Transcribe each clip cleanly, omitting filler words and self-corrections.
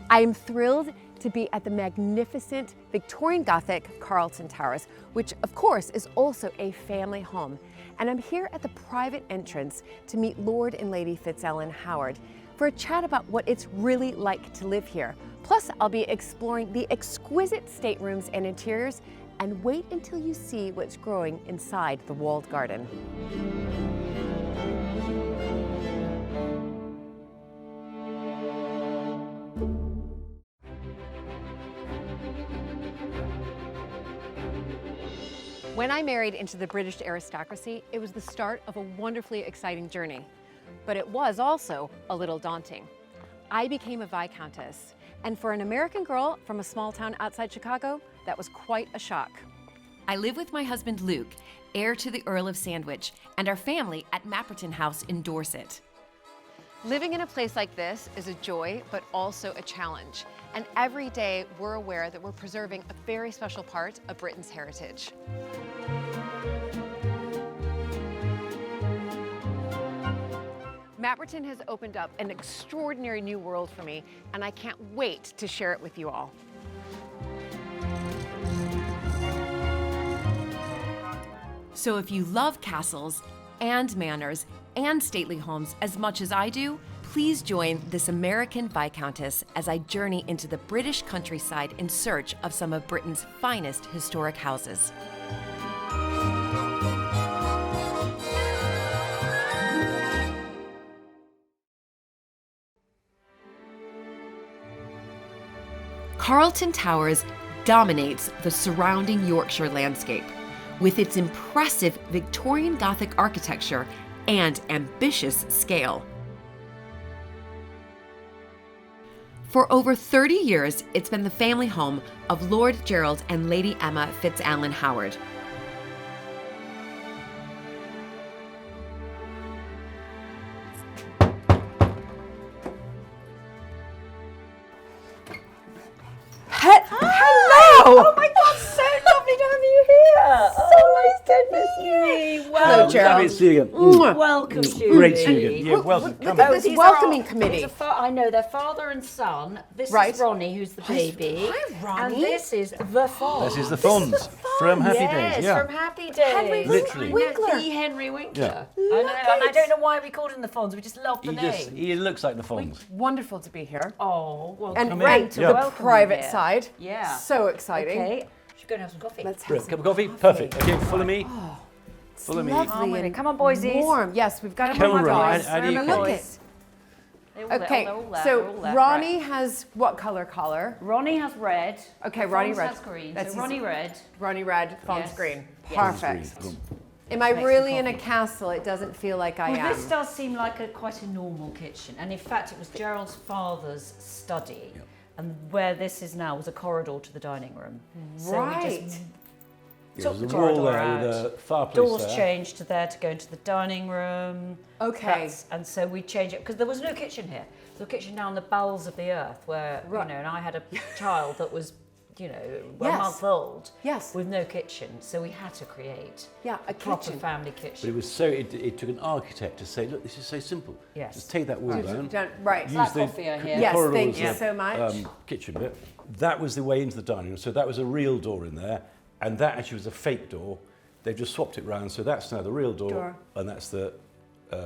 I am thrilled to be at the magnificent Victorian Gothic Carlton Towers, which of course is also a family home. And I'm here at the private entrance to meet Lord and Lady Fitzalan Howard for a chat about what it's really like to live here. Plus, I'll be exploring the exquisite staterooms and interiors, and wait until you see what's growing inside the walled garden. When I married into the British aristocracy, it was the start of a wonderfully exciting journey. But it was also a little daunting. I became a Viscountess, and for an American girl from a small town outside Chicago, that was quite a shock. I live with my husband Luke, heir to the Earl of Sandwich, and our family at Mapperton House in Dorset. Living in a place like this is a joy, but also a challenge. And every day we're aware that we're preserving a very special part of Britain's heritage. Mapperton has opened up an extraordinary new world for me, and I can't wait to share it with you all. So if you love castles and manors and stately homes as much as I do, please join this American Viscountess as I journey into the British countryside in search of some of Britain's finest historic houses. Carlton Towers dominates the surrounding Yorkshire landscape with its impressive Victorian Gothic architecture and ambitious scale. For over 30 years, it's been the family home of Lord Gerald and Lady Emma Fitzalan Howard. Hello! Oh my God, so lovely to have you here. Oh my goodness me. Hello, Gerald. Lovely to see you again. Welcome, Julie. Great to see you again. Yeah, welcome. Look Come at on. this these welcoming are- committee. I know, they're father and son. This Right. is Ronnie, who's the baby. Hi, Ronnie. And this is the Fawn. This is the Fonz from Happy Yes, Days. Yeah. from Happy Days. Henry Literally. Winkler. The Henry Winkler. Yeah. I know, and I don't know why we called him the Fonz. We just love the name. He looks like the Fonz. Wonderful to be here. Oh, well, And Come right in. to Yeah. the welcome private here. side. Yeah. So exciting. Okay, should go and have some coffee. Let's have Brilliant. some Cup of coffee? Perfect. Okay, follow me. Follow me. lovely and Come on, boysies. warm. Yes, we've got a Come on, Ronnie. dogs. How do you Look cook? at. They're all there, Okay, they're all there, so they're all there. Ronnie Right. has what color collar? Ronnie has red. Okay, Ronnie Fonz red. has green. That's So Ronnie red. Ronnie red, Fonz Yes. green. Yes. Perfect. Boom. Am I Make some really in a coffee. castle? It doesn't feel like I Well, am. this does seem like quite a normal kitchen, and in fact, it was Gerald's father's study, Yep. and where this is now was a corridor to the dining room. So we Right. just Yeah, took there's the a wall corridor there with out. a fireplace Doors there. changed to there to go into the dining room. Okay. And so we changed it because there was no kitchen here. There was a kitchen down the bowels of the earth where Right. you know, and I had a child that was, you know, a Yes. month old. Yes. With no kitchen, so we had to create Yeah, a proper kitchen. family But kitchen. it was so, it took an architect to say, look, this is so simple. Yes. Just take that wall down. Right. use Black the coffee I hear. Yes, corridor thank as you a, so much. kitchen bit. That was the way into the dining room. So that was a real door in there. And that actually was a fake door. They've just swapped it round. So that's now the real door. And that's the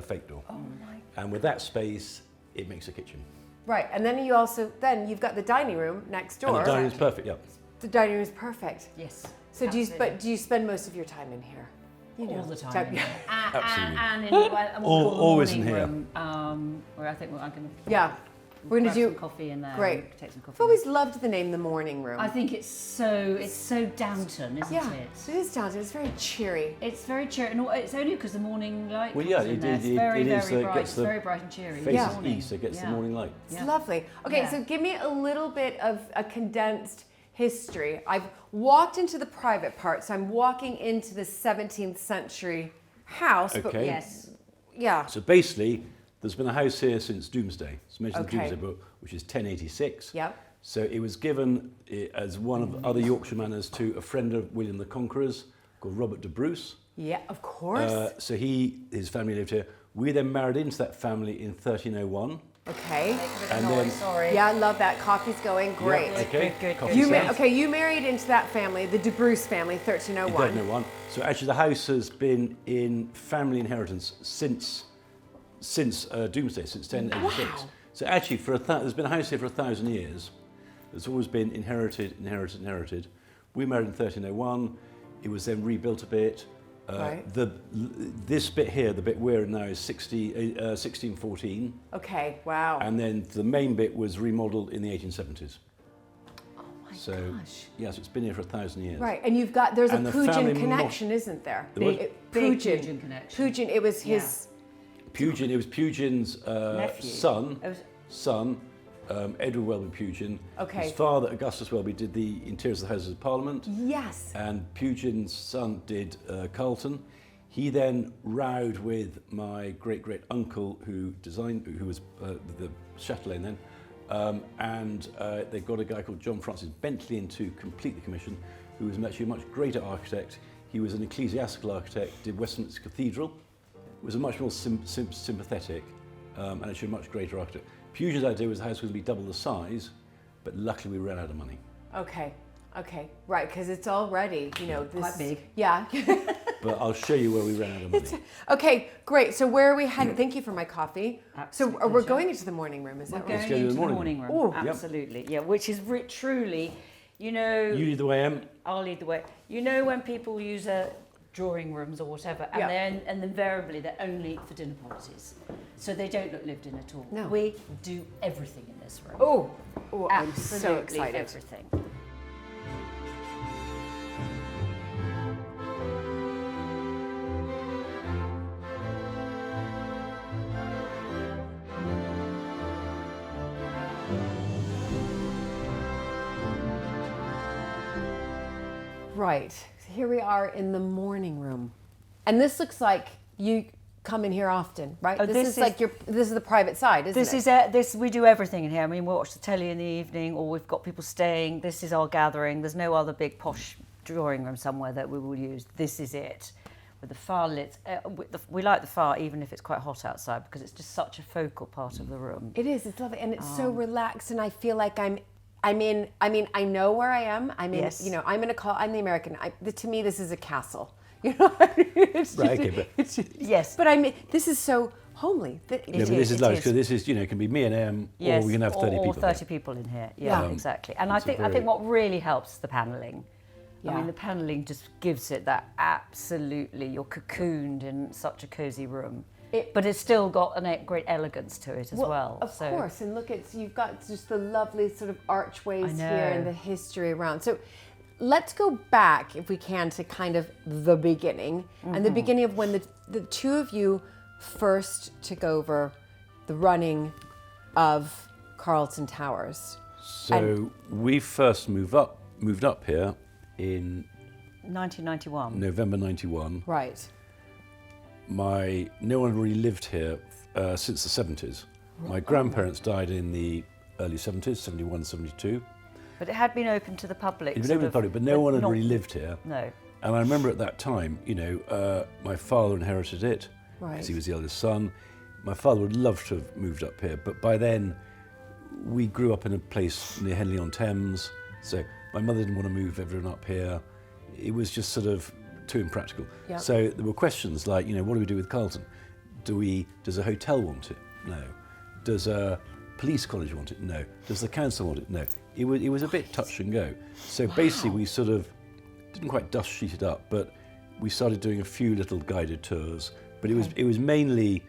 fake door. Oh my. And with that space, it makes a kitchen. Right, and then you also, then you've got the dining room next door. And the dining room's perfect, yeah. The dining room is perfect. Yes. So absolutely. do you spend most of your time in here? You all know, the time. type- Absolutely. And in what we call the Always in morning here. room, where I think I'm going to Yeah, we're gonna grab do. some coffee in there. Great. and take some coffee. I've always loved the name the morning room. I think it's so Downton, isn't yeah, it? it is down. It's very cheery. It's very cheery, and it's only because the morning light Well, comes yeah, in it there. is- It's very, it is, very it bright. gets It's the very bright and cheery. in the Faces morning. east, it gets the Yeah. morning light. It's Yeah. lovely. Okay, Yeah. so give me a little bit of a condensed history. I've walked into the private part, so I'm walking into the 17th century house. But Okay. Yes. yeah. So basically, there's been a house here since Doomsday. It's mentioned in the Okay. Doomsday Book, which is 1086. Yep. So it was given as one of other Yorkshire manors to a friend of William the Conqueror's called Robert de Bruce. Yeah, of course. So his family lived here. We then married into that family in 1301. Okay. And then, Sorry. Yeah, I love that. Coffee's going great. okay. Good. Coffee You sounds. you married into that family, the De Bruce family, 1301. 1301. So actually, the house has been in family inheritance since Doomsday, since 1086. Wow. So actually, there's been a house here for 1,000 years. It's always been inherited. We married in 1301. It was then rebuilt a bit. Right. This bit here, the bit we're in now, is 1614. Okay, wow. And then the main bit was remodeled in the 1870s. Oh my So, gosh. yes, it's been here for 1,000 years. Right, and there's And a the family Pugin connection, isn't there? There was? Big Pugin. Pugin connection. Pugin, it was his... It was Pugin's Nephew. son, Edward Welby Pugin. Okay. His father, Augustus Welby, did the interiors of the Houses of Parliament. Yes. And Pugin's son did Carlton. He then rowed with my great-great-uncle who was the Chatelain then. And they got a guy called John Francis Bentley in to complete the commission, who was actually a much greater architect. He was an ecclesiastical architect, did Westminster Cathedral, was a much more sympathetic and actually a much greater architect. Pugin's idea was the house was going to be double the size, but luckily we ran out of money. Okay, right, because it's already, this... Quite big. Yeah. But I'll show you where we ran out of money. Okay, great. So where are we headed? Thank you for my coffee. Absolute So we're pleasure. going into the morning room, is that We're right? going go to into the the morning morning room. room. Ooh. Absolutely, yeah. Which is truly, You lead the way, Em. I'll lead the way. When people use drawing rooms or whatever, and then invariably they're only for dinner parties, so they don't look lived in at all. No. We do everything in this room. Oh, I'm Absolutely so excited. everything. Right. So here we are in the morning room. And this looks like you come in here often, right? Oh, this is like this is the private side, isn't This it? is this. We do everything in here. I mean, we watch the telly in the evening, or we've got people staying. This is our gathering. There's no other big posh drawing room somewhere that we will use. This is it, with the fire lit. We like the fire even if it's quite hot outside because it's just such a focal part of the room. It is. It's lovely, and it's so relaxed, and I feel like I'm in. I mean, I know where I am. I'm in. Yes. I'm in a call. I'm the American. To me, this is a castle. You know, what I mean? It's Right, just- okay, but- it's just- Yes. But I mean, this is so homely. Yeah, but this is nice because this is, it can be me and Em, Yes, or we can have 30 or people. 30 here. people in here. Yeah, Yeah. exactly. And I think very- what really helps is the panelling. Yeah. I mean, the panelling just gives it that absolutely, you're cocooned in such a cosy room. But it's still got a great elegance to it as well. Of course, and look, you've got just the lovely sort of archways I here know. and the history around. So let's go back, if we can, to kind of the beginning, and the beginning of when the two of you first took over the running of Carlton Towers. So we first moved up here in 1991. November 91. Right. No one really lived here since the 70s. My grandparents died in the early 70s, 71, 72. But it had been open to the public. It was sort open to the of, public, but no one had not- really lived here. No. And I remember at that time, my father inherited it Right. because he was the eldest son. My father would love to have moved up here, but by then we grew up in a place near Henley-on-Thames. So my mother didn't want to move everyone up here. It was just sort of too impractical. Yep. So there were questions like, what do we do with Carlton? Does a hotel want it? No. Does a police college want it? No. Does the council want it? No. It was a bit touch and go. So basically we sort of didn't quite dust sheet it up, but we started doing a few little guided tours. But it was mainly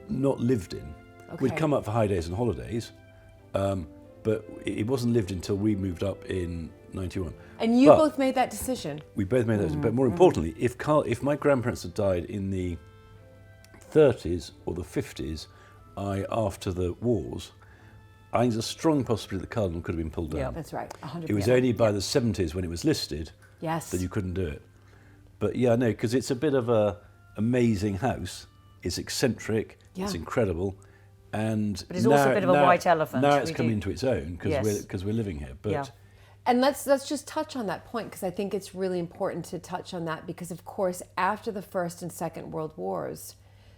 not lived in. We'd Okay. come up for high days and holidays, but it wasn't lived until we moved up in 91. And you But both made that decision. we both made that. But more importantly, if my grandparents had died in the 30s or the 50s, after the wars, I think there's a strong possibility that Carlton could have been pulled down. Yeah. That's right, 100%. It was only by the 70s when it was listed Yes. that you couldn't do it. But yeah, no, because it's a bit of a amazing house. It's eccentric. Yeah. It's incredible. And But it's also a bit of a white elephant. Now it's We come do- into its own Yes. because we're living here. But Yeah. And let's just touch on that point, because I think it's really important to touch on that, because of course after the First and Second World Wars,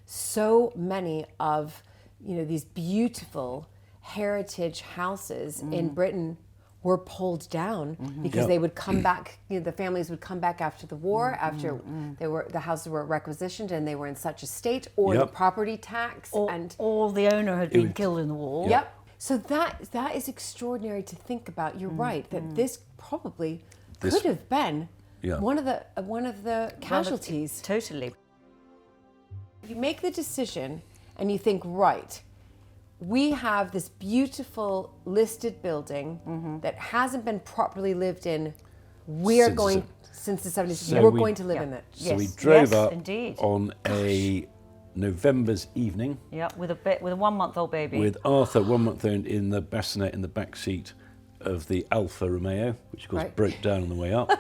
so many of these beautiful heritage houses in Britain were pulled down because they would come back. The families would come back after the war, after the houses were requisitioned and they were in such a state, or the property tax, or the owner had been killed in the war. Yep. So that is extraordinary to think about. You're right that this probably could have been one of the casualties. Totally. You make the decision and you think, right, we have this beautiful listed building that hasn't been properly lived in. We're going since the 70s. So we're going to live in it. So we drove up indeed. on a November's evening. Yeah, with a 1-month-old baby. With Arthur, 1 month old, in the bassinet in the back seat of the Alfa Romeo, which of course broke down on the way up.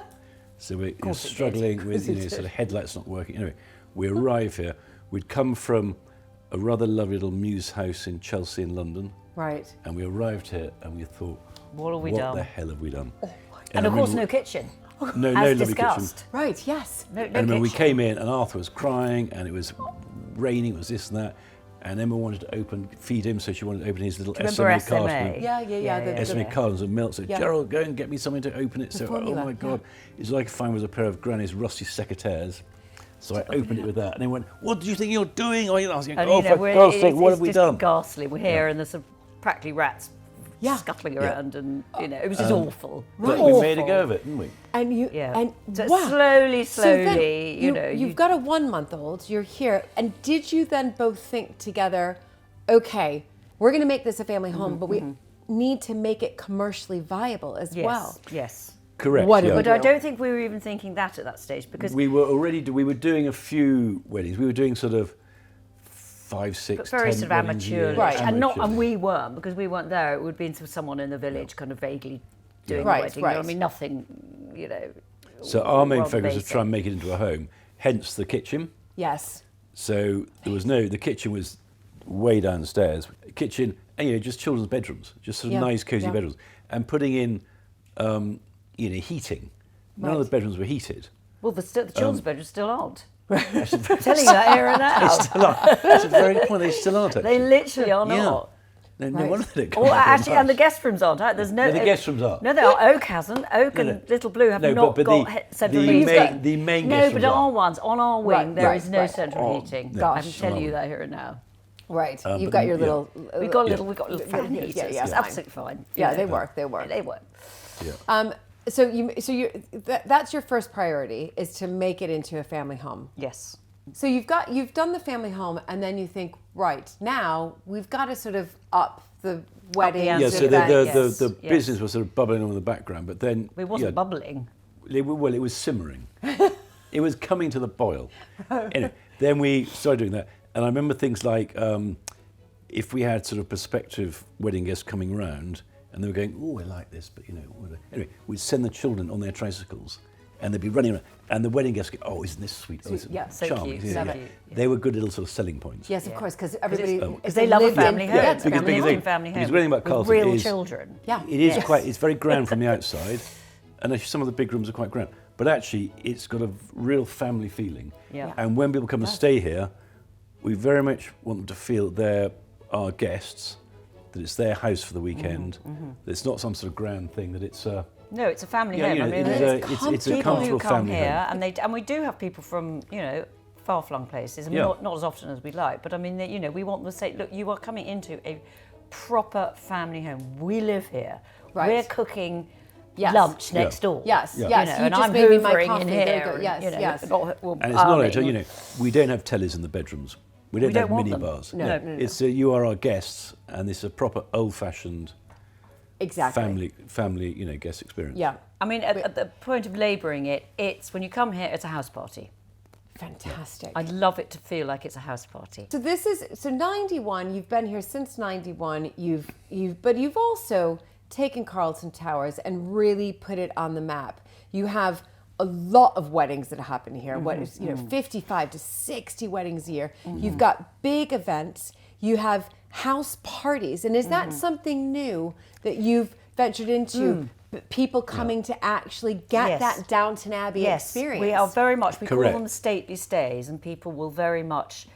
So we're struggling with sort of headlights not working. Anyway, we arrive here. We'd come from a rather lovely little mews house in Chelsea in London. Right. And we arrived here and we thought, what have we done? What the hell have we done? Oh, and of course, no kitchen. No as lovely discussed. kitchen. Right, yes. No And when we kitchen. came in and Arthur was crying and it was raining, it was this and that. And Emma wanted to feed him, so she wanted to open his little SMA carton. Yeah. SMA cartons of milk. So Yeah. Gerald, go and get me something to open it. The So, formula, oh my God, it's like if I was a pair of Granny's rusty secateurs. So I opened it with that, and they went, "What do you think you're doing?" I was going, "Oh, for God's sake, what have we done?" It's ghastly. We're here, and there's sort of practically rats scuttling around, and it was just awful. But we made a go of it, didn't we? And So wow. slowly, So then you've got a 1-month-old. You're here, and did you then both think together, okay, we're going to make this a family home, but we need to make it commercially viable as well? Yes. Correct. But I don't think we were even thinking that at that stage, because we were we were doing a few weddings. We were doing sort of 5, 6, but very 10 sort of weddings a year. amateur, right? And we weren't, because we weren't there. It would have been someone in the village, kind of vaguely doing the wedding. Right. I mean, nothing, So our main rather focus was basic. try and make it into a home. Hence the kitchen. Yes. So there was the kitchen was way downstairs. Kitchen, and just children's bedrooms, just sort of nice, cosy bedrooms, and putting in, heating. None of the bedrooms were heated. Well, the children's bedrooms still aren't. I'm telling you that here and now. They still are. That's a very good point. They still aren't. Actually. They literally are not. No wonder they don't come Well, back actually, in and the much. guest rooms aren't. Right? There's no. The guest rooms are. No, they are. Oak hasn't. Oak and Little Blue have not but got central the heating. the main No, guest but rooms our are. ones on our wing there is no central heating. no. I can tell you that here and now. Right. You've got your little. We've got little fan heaters. Yeah, It's absolutely fine. Yeah, they work. They work. Yeah. So that's your first priority, is to make it into a family home. Yes. So you've done the family home, and then you think, right, now we've got to sort of up the wedding. Yeah, Yeah, so event, the business was sort of bubbling on in the background, but then It wasn't bubbling. it was simmering. It was coming to the boil. Anyway, then we started doing that, and I remember things like if we had sort of prospective wedding guests coming round, and they were going, "Oh, I like this," but anyway, we'd send the children on their tricycles, and they'd be running around, and the wedding guests go, "Oh, isn't this sweet? Oh, it's so charming." cute, so cute. They were good little sort of selling points. Yes, of course, because everybody Because they love a family home. Yeah, it's a Because family home. family home. because the thing about with Carlton real is children. Yeah. it is it's very grand from the outside, and actually some of the big rooms are quite grand. But actually, it's got a real family feeling. Yeah. And when people come and stay here, we very much want them to feel they're our guests, that it's their house for the weekend, that it's not some sort of grand thing, that it's No, it's a family Yeah, home. you know, I mean, it's a people comfortable who come family here, home. and we do have people from far-flung places, and not as often as we'd like. But I mean, we want to say, look, you are coming into a proper family home. We live here. Right. We're cooking Yes. lunch next door. Yes, Yeah. yes. and just I'm made me my hoovering coffee. in There you here. go. Yes, yes. and it's not a hotel. We don't have tellies in the bedrooms. We don't have want mini them. bars. No. It's you are our guests, and it's a proper old-fashioned Exactly. family guest experience. Yeah. I mean, at the point of labouring it, it's when you come here, it's a house party. Fantastic. I'd love it to feel like it's a house party. So 91. You've been here since 91. But you've also taken Carlton Towers and really put it on the map. You have a lot of weddings that happen here. What is 55 to 60 weddings a year. You've got big events. You have house parties, and is that something new that you've ventured into? People coming to actually get that Downton Abbey experience. We are very much, we call Correct. them stately stays, and people will very much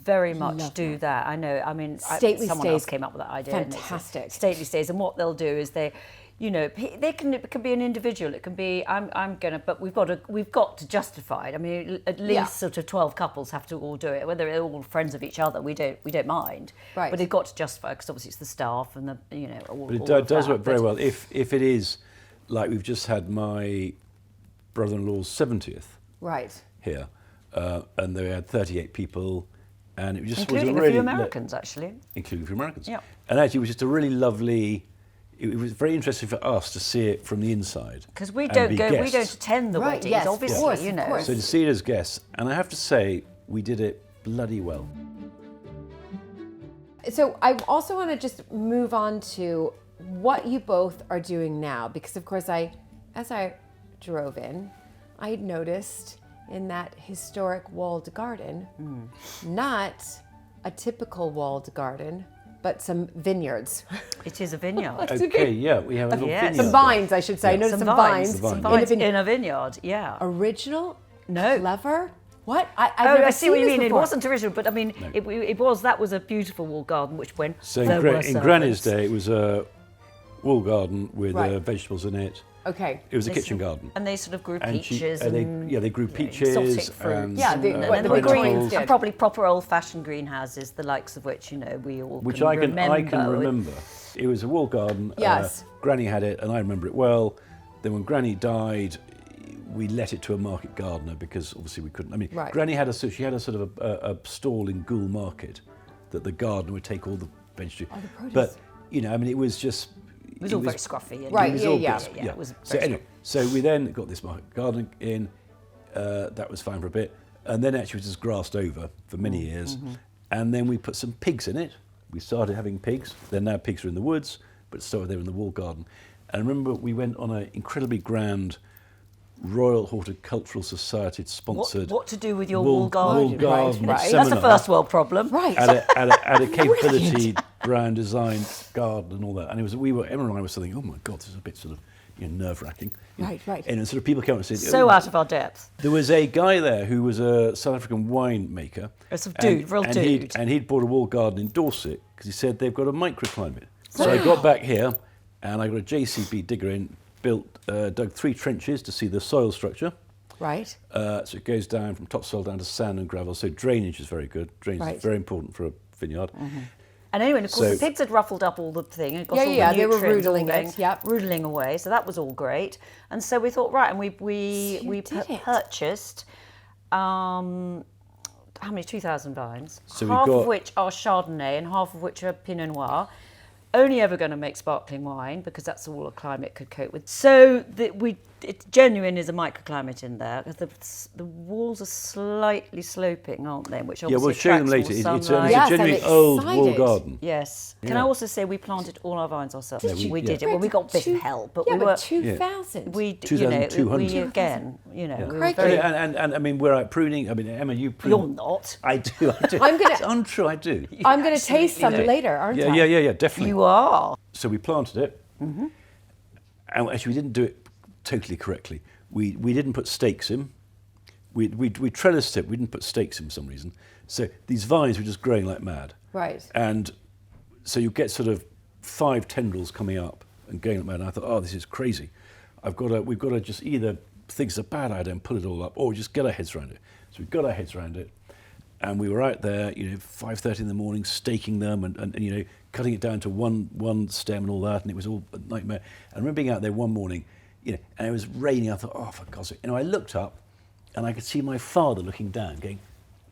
very much Love do that. I know. I mean, Stately someone else stays. came up with that idea. and it's Fantastic. Stately stays, and what they'll do is they, you know, it can be an individual. It can be I'm gonna, but we've got to justify it. I mean, at least sort of 12 couples have to all do it. Whether they're all friends of each other, we don't mind. Right. But they've got to justify because obviously it's the staff and the all. But it all of does that. work very But well. If it is like we've just had my brother-in-law's 70th Right. here, and they had 38 people, and it just including was a a really few Americans actually. including a few Americans. Yeah. And actually, it was just a really lovely. It was very interesting for us to see it from the inside. Because we and don't be go, we guests. don't attend the Right, weddings, yes, of obviously, course, you of know. course. So to see it as guests, and I have to say, we did it bloody well. So I also want to just move on to what you both are doing now, because of course as I drove in, I had noticed in that historic walled garden, not a typical walled garden, but some vineyards. It is a vineyard. Okay, yeah, we have a little Yes. vineyard. Some vines, I should say. I Yeah. noticed Some some vines. vines. Some In a Vines vineyard. in a vineyard, yeah. Original? No. Clever? What? I've Oh, never I see seen what you this mean. before. It wasn't original, but I mean, that was a beautiful walled garden, which when So there were in Granny's servants. day, it was a wall garden with Right. vegetables in it. Okay. It was a They kitchen sort of- garden. And they sort of grew And peaches they you grew know, peaches exotic fruits. and Yeah, the- and what then the the Victorians green, did. and probably proper old-fashioned greenhouses, the likes of which we all which can I can remember. remember. It was a wall garden. Yes. Granny had it, and I remember it well. Then when Granny died, we let it to a market gardener because obviously we couldn't. I mean, Right. Granny had a sort of a stall in Goole Market that the gardener would take all the vegetables. Oh, the produce. But I mean, it was just. It was all very scruffy. And Right, It was yeah, all yeah. good, Yeah, it was So very anyway, so we then got this market garden in. That was fine for a bit, and then actually it was just grassed over for many years, and then we put some pigs in it. We started having pigs. Then now pigs are in the woods, but still they're in the wall garden. And I remember we went on an incredibly grand Royal Horticultural Society sponsored. What to do with your wall garden? Wall garden Right. That's seminar a first world problem. Right. at a capability brown design garden and all that. And it was Emma and I were thinking, oh my God, this is a bit sort of nerve wracking. Right, right. And sort of people came up and said, So out of our depth. there was a guy there who was a South African winemaker. A sort of dude, real and dude. He'd bought a wall garden in Dorset because he said they've got a microclimate. So I got back here and I got a JCB digger in, dug 3 trenches to see the soil structure. Right. So it goes down from topsoil down to sand and gravel. So drainage is very good. Drainage Right. is very important for a vineyard. And anyway, of course, So- the pigs had ruffled up all the thing and got Yeah, all yeah, the they were nutrients all roodling it, going- yep. roodling away. So that was all great. And so we thought, right, and we So you did it. purchased how many? 2,000 vines. So we half got- of which are Chardonnay and half of which are Pinot Noir. Only ever going to make sparkling wine because that's all a climate could cope with. So it's genuine is a microclimate in there because the walls are slightly sloping, aren't they? Which Yeah, obviously we'll show them attracts later. more It's sunlight. Yes, a I'm genuinely old wall excited. garden. Yes. Can Yeah. I also say we planted all our vines ourselves? Did you? We Yeah. did it. Well, we got a bit of help, but yeah, we but were. 2,000. We, 2,200. we again, we were Crikey. very. And I mean, we're out pruning. I mean, Emma, you prune. You're not. I do. I'm gonna- It's untrue, I do. I'm going to taste some do. later, aren't I? Yeah, definitely. You are. So we planted it, and actually we didn't do it totally correctly. We didn't put stakes in. We trellised it. We didn't put stakes in for some reason. So these vines were just growing like mad. Right. And so you get sort of 5 tendrils coming up and going like mad. And I thought, oh, this is crazy. We've got to just either think it's a bad idea and pull it all up, or just get our heads around it. So we got our heads around it, and we were out there, 5:30 in the morning, staking them and cutting it down to one stem and all that, and it was all a nightmare. And I remember being out there one morning, and it was raining. I thought, oh, for God's sake. I looked up, and I could see my father looking down, going,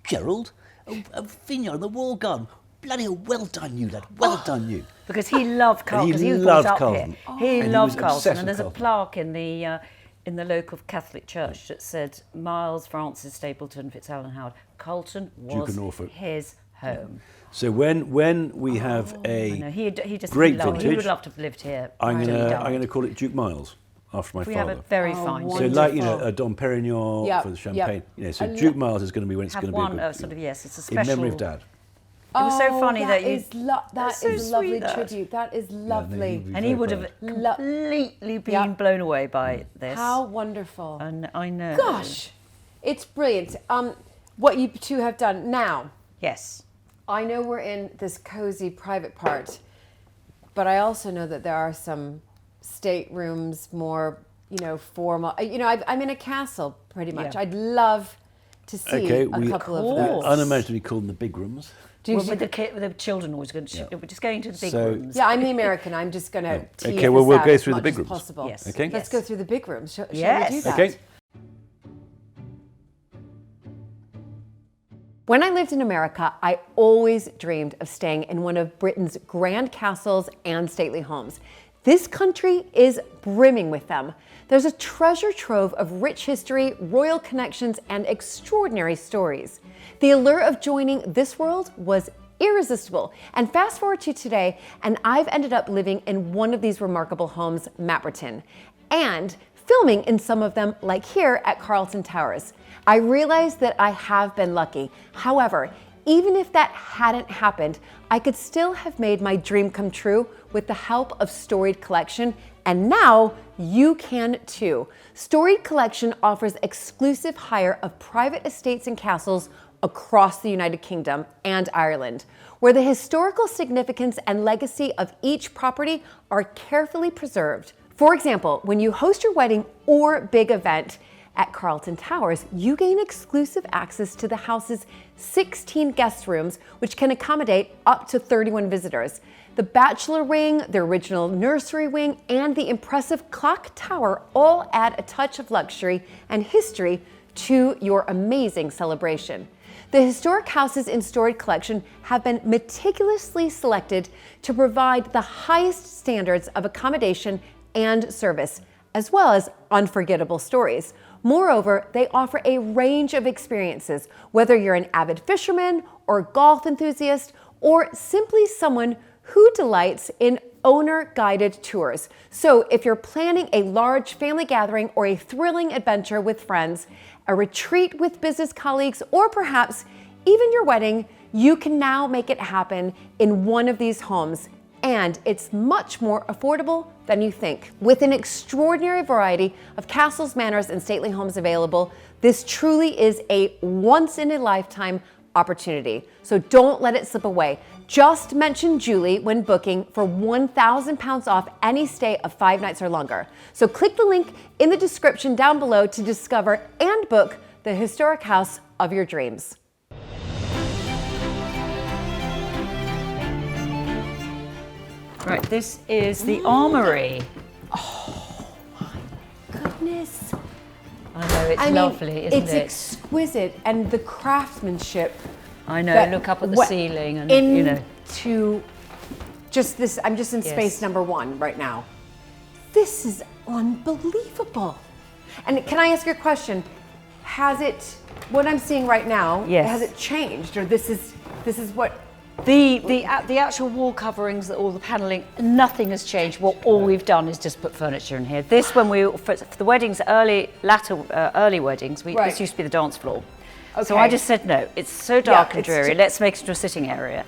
Gerald, a vineyard in the wall garden. Bloody hell, well done you, lad. Well done you. Because he loved Carlton. And he He was loved brought up Carlton. here. He And he loved was Carlton. obsessed And with there's a plaque in the local Catholic church that said Miles Francis Stapleton FitzAlan Howard. Carlton Duke of was Norfolk. his home. So when we have I know. He just great he loved, He vintage, would love to have lived here. I'm until he died. going to call it Duke Miles after my We father. have a very Oh, fine. So wonderful. like a Dom Perignon Yep, for the champagne. yep. So I Duke Miles is going to be when it's have going to be one a good, sort of yes. It's a in special. memory of Dad. It was so funny that you. That That's so is a lovely sweet, that. tribute. That is lovely. he- And he would have Lo- completely been Yeah. blown away by this. How wonderful. And I know. Gosh, it's brilliant. What you two have done now. Yes. I know we're in this cozy private part, but I also know that there are some staterooms, more, formal. I'm in a castle pretty much. Yeah. I'd love to see a couple of those. Unimaginably call them the big rooms. With the children always going to, we're just going to the big rooms. Yeah, I'm the American. I'm just going to tee Okay, well, this we'll out go as through the much big as rooms. possible. Yes. Okay. Let's go through the big rooms. Shall we do Yes. that? Okay. When I lived in America, I always dreamed of staying in one of Britain's grand castles and stately homes. This country is brimming with them. There's a treasure trove of rich history, royal connections, and extraordinary stories. The allure of joining this world was irresistible. And fast forward to today, and I've ended up living in one of these remarkable homes, Mapperton, and filming in some of them, like here at Carlton Towers. I realize that I have been lucky. However, even if that hadn't happened, I could still have made my dream come true with the help of Storied Collection, and now you can too. Storied Collection offers exclusive hire of private estates and castles across the United Kingdom and Ireland, where the historical significance and legacy of each property are carefully preserved. For example, when you host your wedding or big event at Carlton Towers, you gain exclusive access to the house's 16 guest rooms, which can accommodate up to 31 visitors. The bachelor wing, the original nursery wing, and the impressive clock tower all add a touch of luxury and history to your amazing celebration. The historic houses in Storied Collection have been meticulously selected to provide the highest standards of accommodation and service, as well as unforgettable stories. Moreover, they offer a range of experiences, whether you're an avid fisherman or golf enthusiast, or simply someone who delights in owner-guided tours. So if you're planning a large family gathering or a thrilling adventure with friends, a retreat with business colleagues, or perhaps even your wedding, you can now make it happen in one of these homes. And it's much more affordable than you think. With an extraordinary variety of castles, manors, and stately homes available, this truly is a once-in-a-lifetime opportunity. So don't let it slip away. Just mention Julie when booking for £1,000 off any stay of 5 nights or longer. So click the link in the description down below to discover and book the historic house of your dreams. Right, this is the armoury. Oh my goodness. I know, it's lovely, isn't it's it? It's exquisite, and the craftsmanship. I know, look up at the ceiling and, into just this, I'm just in space number 1 right now. This is unbelievable. And can I ask you a question? Has it, what I'm seeing right now, has it changed? Or this is what? The actual wall coverings, all the panelling, nothing has changed. All we've done is just put furniture in here. This, when for the weddings, early weddings, this used to be the dance floor. Okay. So I just said, no, it's so dark and dreary, let's make it into a sitting area.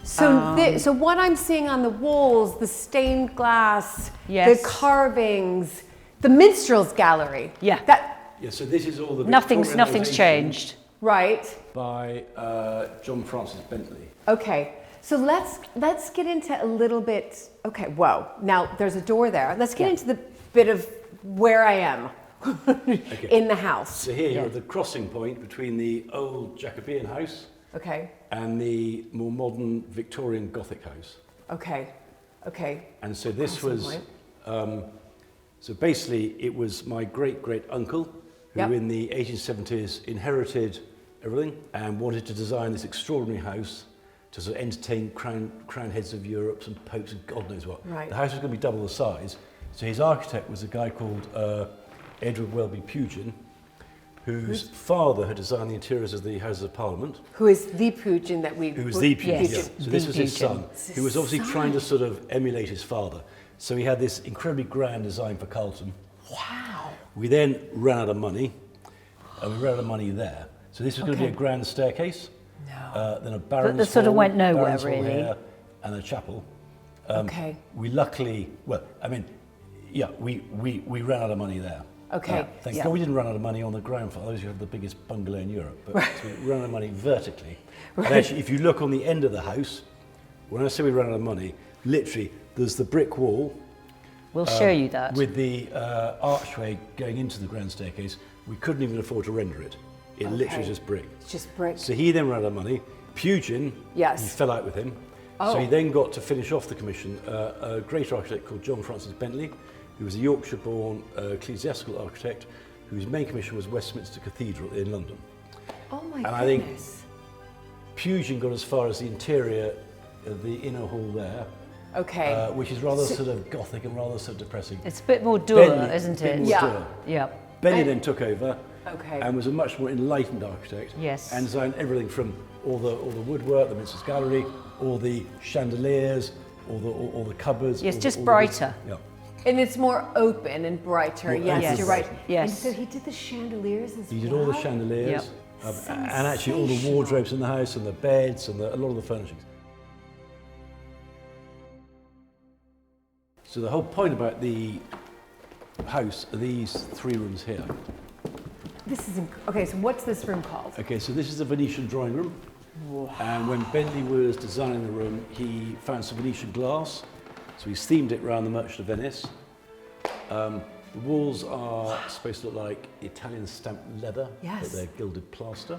So, so what I'm seeing on the walls, the stained glass, the carvings, the minstrel's gallery. So this is all the nothing's changed. Right. By John Francis Bentley. Okay, so let's get into a little bit. Okay, whoa. Now there's a door there. Let's get into the bit of where I am in the house. So here you're at the crossing point between the old Jacobean house and the more modern Victorian Gothic house. Okay. And so this was, so basically it was my great uncle who in the 1870s inherited everything and wanted to design this extraordinary house to sort of entertain crown heads of Europe and popes and God knows what. Right. The house was going to be double the size. So his architect was a guy called Edward Welby-Pugin, whose father had designed the interiors of the Houses of Parliament. Who is the Pugin that we... Who was the Pugin, So this was his son, who was obviously trying to sort of emulate his father. So he had this incredibly grand design for Carlton. Wow. We then ran out of money, and we ran out of money there. So this was going to be a grand staircase, then a baron's But that sort of went nowhere, baron's hall really. here, and a chapel. We luckily, we ran out of money there. Okay. Thank God we didn't run out of money on the ground floor. Otherwise, you have the biggest bungalow in Europe. But so we ran out of money vertically. And actually, if you look on the end of the house, when I say we ran out of money, literally, there's the brick wall. We'll show you that. With the archway going into the grand staircase, we couldn't even afford to render it. It literally is just brick. It's just brick. So he then ran out of money. Pugin, he fell out with him. So he then got to finish off the commission a great architect called John Francis Bentley, who was a Yorkshire-born ecclesiastical architect whose main commission was Westminster Cathedral in London. Oh my goodness. I think Pugin got as far as the interior of the inner hall there, which is rather sort of gothic and rather sort of depressing. It's a bit more dour, isn't it? Yeah. Bentley then took over and was a much more enlightened architect. Yes. And designed everything from all the woodwork, the Minster's Gallery, all the chandeliers, all the cupboards. Yes, just brighter. And it's more open and brighter. Yes, you're right. Yes. And so he did the chandeliers as well? He did all the chandeliers. And actually all the wardrobes in the house and the beds and a lot of the furnishings. So the whole point about the house are these 3 rooms here. This is okay. So what's this room called? Okay, so this is the Venetian drawing room. Wow. And when Bentley was designing the room, he found some Venetian glass, so he's themed it around the Merchant of Venice. The walls are supposed to look like Italian stamped leather, but they're gilded plaster.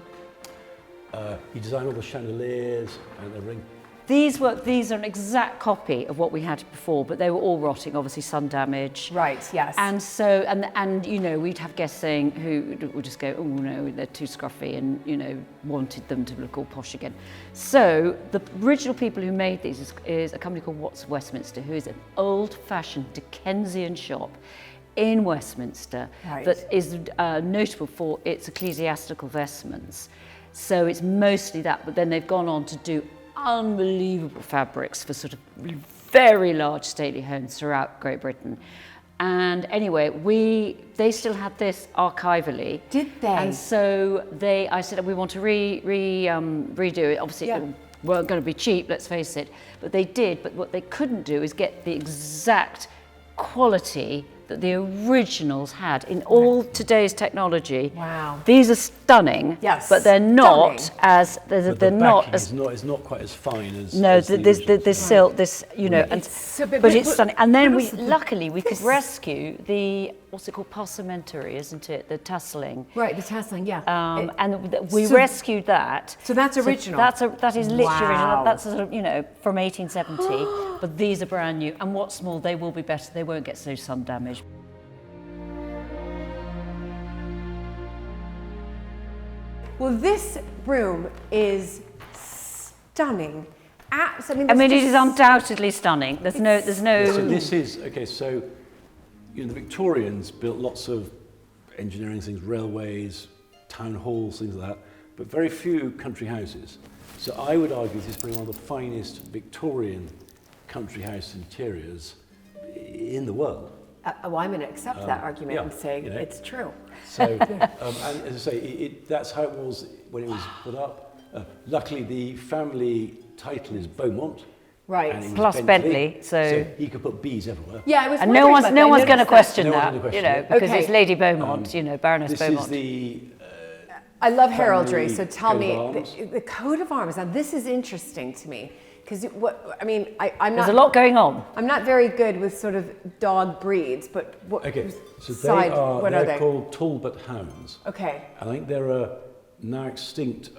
He designed all the chandeliers and everything. These are an exact copy of what we had before, but they were all rotting, obviously sun damage. Right, yes. And so, and you know, we'd have guests saying who would just go, oh no, they're too scruffy, and you know, wanted them to look all posh again. So the original people who made these is a company called Watts Westminster, who is an old-fashioned Dickensian shop in Westminster that is notable for its ecclesiastical vestments. So it's mostly that, but then they've gone on to do unbelievable fabrics for sort of very large stately homes throughout Great Britain. And anyway, they still had this archivally. Did they? And so I said, we want to redo it. Obviously, it weren't going to be cheap, let's face it. But they did. But what they couldn't do is get the exact quality that the originals had in all today's technology. Wow. These are stunning, but they're not as it's not quite as fine as this silk, this, you know, and but it's stunning. And then luckily we could rescue the, what's it called, passementerie, isn't it? The tasseling. Right, the tasseling, and we rescued that. So that's original. That is literally original. That's sort of, you know, from 1870. But these are brand new, and what's more, they will be better. They won't get so sun damage. Well, this room is stunning. I mean, it is undoubtedly stunning. There's no. So this is So, you know, the Victorians built lots of engineering things, railways, town halls, things like that, but very few country houses. So I would argue this is probably one of the finest Victorian country house interiors in the world. I'm going to accept that argument and say it's true. So, and as I say, that's how it was when it was put up. Luckily, the family title is Beaumont. Right. And plus Bentley, so he could put B's everywhere. Yeah, I was. And no one's going to question that, you know, it. because it's Lady Beaumont, you know, Baroness Beaumont. This is the. I love heraldry, so tell me the coat of arms. Now, this is interesting to me. Because I'm not. There's a lot going on. I'm not very good with sort of dog breeds, but what? Okay, so they're called Talbot hounds. Okay. I think they're a now extinct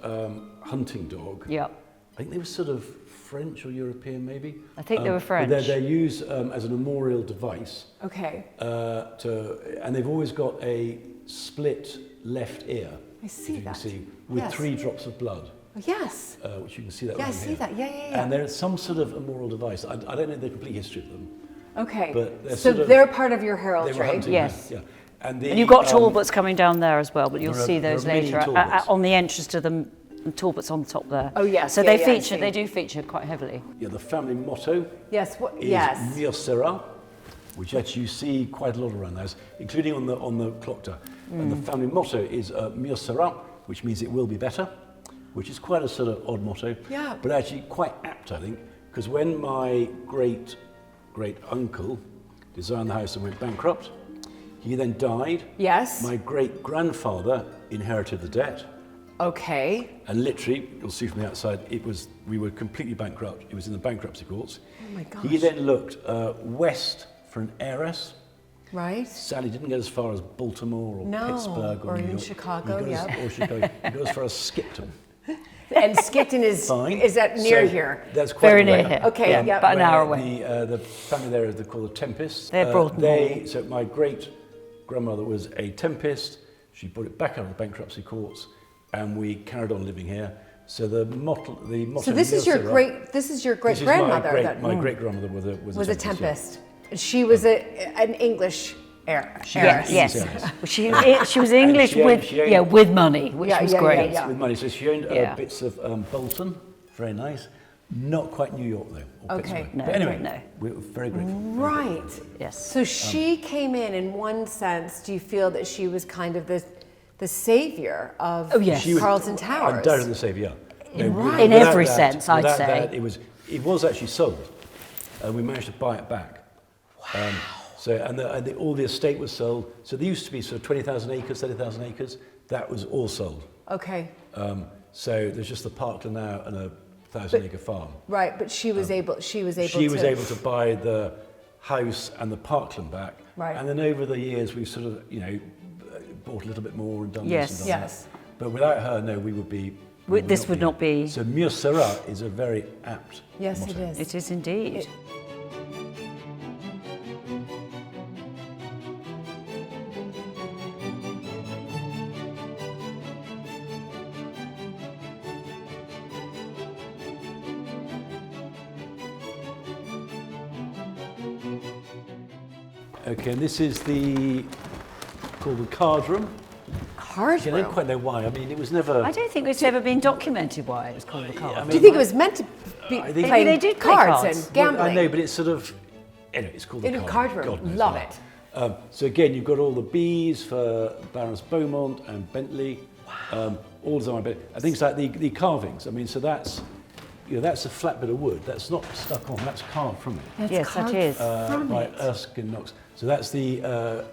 hunting dog. Yeah. I think they were sort of French or European, maybe. I think they were French. But they're used as a memorial device. Okay. And they've always got a split left ear. I see that. You can see with 3 drops of blood. Yes. Which you can see that. Yeah, I see that. Yeah. And they're some sort of immoral device. I don't know the complete history of them. Okay. But they're part of your heraldry. They were hunting, yes. Yeah. And you've got Talbots coming down there as well, but you'll see those later on the entrance to them. And Talbots on the top there. Oh yes. So they do feature quite heavily. Yeah, the family motto. Yes. Is Mieux sera, which actually you see quite a lot around those, including on the clock tower. And the family motto is Mieux sera, which means it will be better, which is quite a sort of odd motto. Yeah. But actually quite apt, I think, because when my great uncle designed the house and went bankrupt, He then died. Yes. My great-grandfather inherited the debt. Okay. And literally, you'll see from the outside, we were completely bankrupt. It was in the bankruptcy courts. Oh my gosh. He then looked west for an heiress. Right. Sadly, didn't get as far as Baltimore or No, Pittsburgh or New even York. Chicago, He got yeah. or Chicago. He got as far as Skipton. And Skipton is Fine. is that near So here? That's quite Very a way. near here. Okay, yeah. about an hour Where away. The family there they're called the Tempests. They're Broughton Hall. So my great grandmother was a Tempest. She brought it back out of the bankruptcy courts, and we carried on living here. So the motto. So this is your great great grandmother. My great grandmother was a Tempest. She was an English heiress. Yes. Yes. She was English she owned- with money, which Yeah, was yeah, great. yeah. With money. So she owned Yeah. bits of Bolton, very nice. Not quite New York though. Or Okay. Pittsburgh. No, But anyway, no. we're very grateful. Right. Yes. So she came in one sense. Do you feel that she was kind of the savior of yes. She was Carlton Towers? undoubtedly the saviour. In without every that- sense, I'd without say. that, it was actually sold. We managed to buy it back. Wow. All the estate was sold. So there used to be sort of 20,000 acres, 30,000 acres. That was all sold. Okay. So there's just the parkland now and a 1,000-acre farm. Right, but she was able. She was able. She was able to buy the house and the parkland back. Right. And then over the years, we've sort of, bought a little bit more and done Yes. this and done Yes. that. But without her, no, we would be. This would not be. So Mur Sera is a very apt. Yes, motto. it is. It is indeed. Okay, and this is called the card room. Card I don't room. quite know why. I mean, it was never. I don't think it's ever been documented why it was called a card. I mean, Do you think it was meant to be I think- playing Maybe they did play cards cards. and gambling? I know, but it's sort of. Anyway, it's called the In a card card room. God knows Love why. it. So again, you've got all the Bs for Baroness Beaumont and Bentley. All designed by Bentley. And things like the carvings. I mean, so that's. That's a flat bit of wood. That's not stuck on. That's carved from it. Yes, that is. By Erskine Knox. So that's the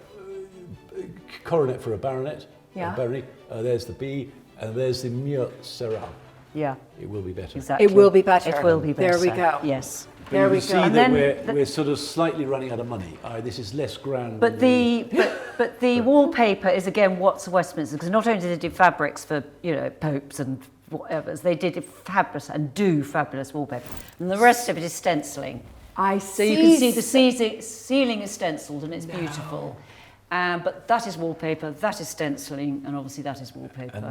coronet for a baronet. Yeah. A barony. There's the B, and there's the Mur Sera. Yeah, It will be better. exactly. It will be better. It will be better. There we go. Yes. But There you we can see go. that And then we're sort of slightly running out of money. This is less grand. But than but the wallpaper is again what's Westminster, because not only did they do fabrics for popes and whatever, they did fabulous and do fabulous wallpaper, and the rest of it is stenciling. I So you can see the ceiling is stenciled and it's beautiful. But that is wallpaper, that is stenciling, and obviously that is wallpaper. And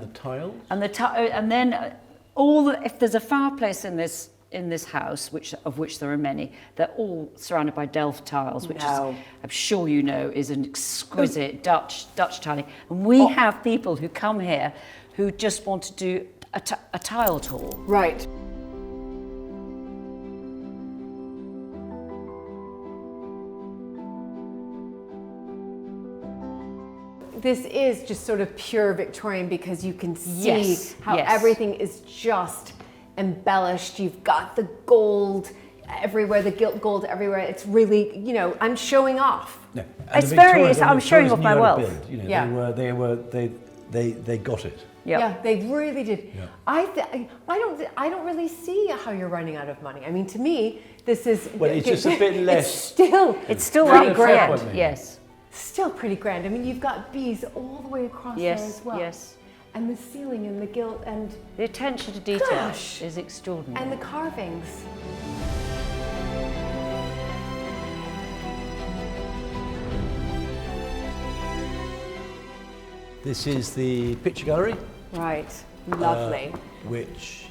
the tiles. And then if there's a fireplace in this house, of which there are many, they're all surrounded by Delft tiles, which is, I'm sure you know, is an exquisite Dutch tiling. And we have people who come here who just want to do a tile tour. Right. This is just sort of pure Victorian because you can see Yes, how yes. everything is just embellished. You've got the gold everywhere, the gilt gold everywhere. It's really, I'm showing off. No. It's I'm showing off my wealth. Yeah. They got it. Yep. Yeah, they really did. Yeah. I don't really see how you're running out of money. I mean, to me, this is Well, it's just a bit less. It's still Very really fair grand. point, maybe. Yes. Still pretty grand. I mean, you've got bees all the way across there Yes. as well. Yes. And the ceiling and the gilt and The attention to detail Gosh. is extraordinary. the carvings. This is the picture gallery, Right. Lovely. which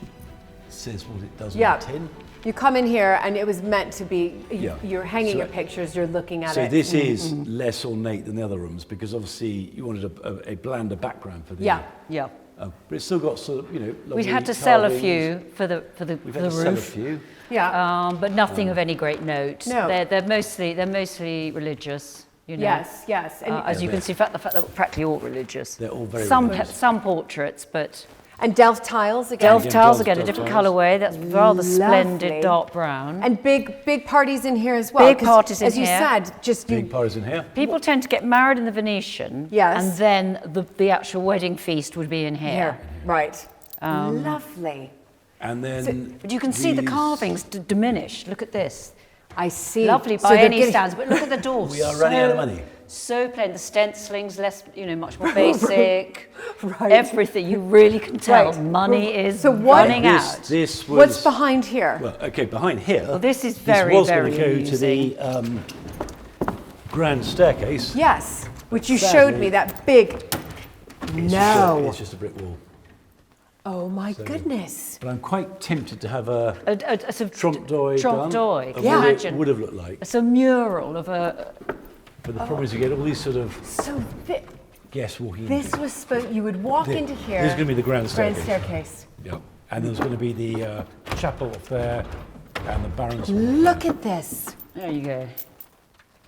says what it does Yeah. on the tin. You come in here and it was meant to be, Yeah. you're hanging So- your pictures, you're looking at So it. this is less ornate than the other rooms because obviously you wanted a blander background for the. Yeah. Yeah. But it's still got sort of We lovely had to sell a carvings. few for the We've for had the to sell a roof, few. Yeah. but nothing of any great note. No. They're mostly religious. Yes, yes. And As you can see, the fact that practically all religious. They're all very some religious. some portraits, but And Delft tiles again. Delft tiles Delft again, a different tiles. colourway. That's rather splendid Lovely. dark brown. And big parties in here as well. Big 'cause parties in as here. As you said, just Big parties in here. People tend to get married in the Venetian, Yes. and then the actual wedding feast would be in here. here. Right. Lovely. And then But you can see the these- carvings diminish. Look at this. I see. Lovely So by they're any getting- standards, but look at the door. We are running out of money. So plain. The stenciling's less, much more basic. Right. Everything you really can tell. Right. Money is So what- running This, out. this was... What's behind here? Well, okay, behind here... Well, this is very, This was very going to go to the grand staircase. Yes, which you Sadly, showed me, that big. No. It's just a brick wall. Oh my goodness. But I'm quite tempted to have a A sort of trompe d'oeil trompe done d'oeil. of Yeah. what Imagine. it would have looked like. It's a mural of a. But the problem is you get all these sort of So guests walking this in. was you would walk Thi- into here. This is going to be the grand staircase. staircase. Yeah. And there's going to be the chapel up there and the Baron's... Look at this. There you go.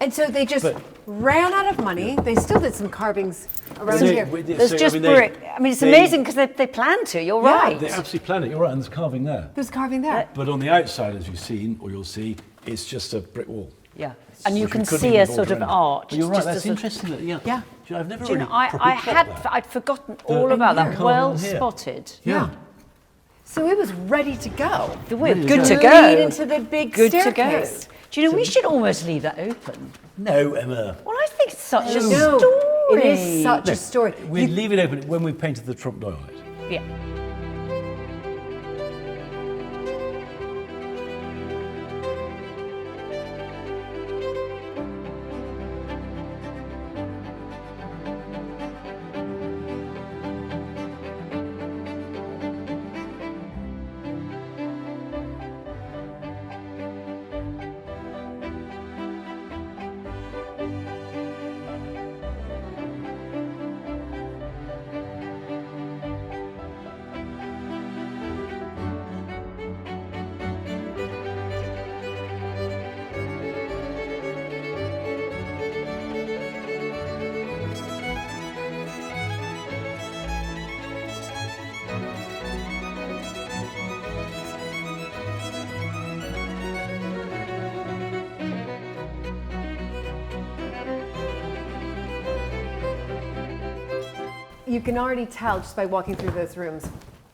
And so they just But- ran out of money. They still did some carvings around They- here. There's so, just I mean, they- brick. I mean, it's they- amazing because they plan to. You're Yeah. right. They absolutely plan it. You're right, and there's carving there. There's carving there. But on the outside, as you've seen, or you'll see, it's just a brick wall. Yeah. And you Which we can couldn't see even a go sort of around. arch. But you're It's right, just that's a sort- interesting. That, yeah. Yeah. Do you know, I've never Do you really know, I properly had, clocked that. I'd forgotten all about that. carving Well on here. spotted. Yeah. So it was ready to go. We're to good go. to Lead go. into the big Good staircase. to go. Do you know, we should almost leave that open. No, Emma. Well, I think it's such a No, story. it is such a story. We'd leave it open when we painted the trompe d'oeil on it. Yeah. You can already tell just by walking through those rooms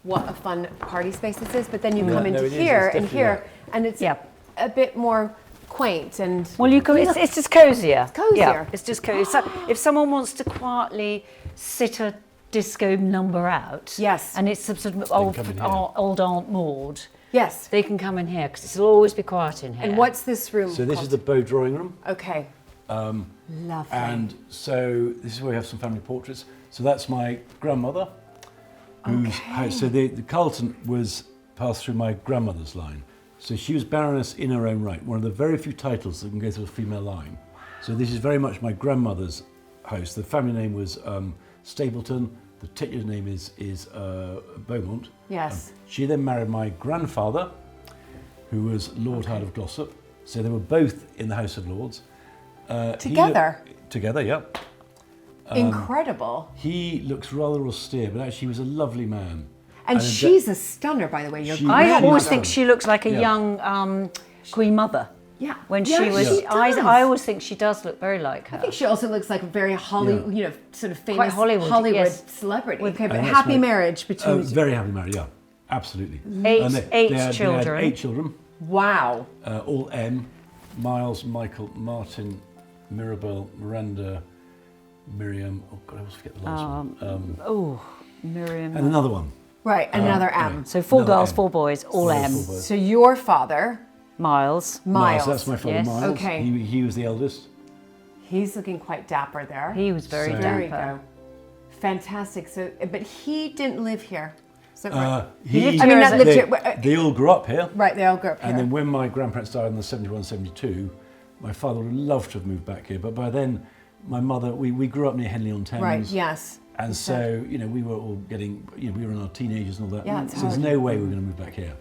what a fun party space this is, but then you come no, into it is, here it's and definitely here, and it's Yeah. a bit more quaint and Well, you can. It's just cozier. It's cozier. Yeah, it's just cozier. So if someone wants to quietly sit a disco number out, Yes. and it's some sort of old, come in here. old Aunt Maud, yes. they can come in here because it'll always be quiet in here. And what's this room So this called? is the bow drawing room. Okay. Lovely. And so this is where we have some family portraits. So that's my grandmother. Whose house, so the Carlton was passed through my grandmother's line. So she was Baroness in her own right, one of the very few titles that can go through a female line. So this is very much my grandmother's house. The family name was Stapleton. The titular name is Beaumont. Yes. She then married my grandfather, who was Lord Howard of Glossop. So they were both in the House of Lords. Together? Together, yeah. Incredible. He looks rather austere, but actually he was a lovely man. And a she's a stunner, by the way. Your She- I Grandmother. always think she looks like a Yeah. young Queen Mother. Yeah. When Yeah, she was, she does. I always think she does look very like her. I think she also looks like a very Hollywood, Yeah. sort of famous Hollywood, yes. celebrity. With- Okay, but And that's happy my- marriage between. Very happy married, yeah, absolutely. Eight- And eight they had children. 8 children, Wow. all M: Miles, Michael, Martin, Mirabel, Miranda, Miriam. Oh God, I always forget the last one. Oh, Miriam. And another one. Right, another M. So 4 Another girls, M. 4 boys, all Another M. 4 boys. So your father, Miles. Miles. So that's my father, Yes. Miles. Okay. He was the eldest. He's looking quite dapper there. He was very So- There you dapper. go. Fantastic. So, but he didn't live here. Is that right? lived I mean, here not as a- lived they, here. they all grew up here. Right, they all grew up here. And then when my grandparents died in the 71, 72, my father would love to have moved back here. But by then, my mother, we grew up near Henley-on-Thames. right, yes. And so, we were all getting, we were in our teenagers and all that. Yeah, it's so there's hard. no way we were going to move back here.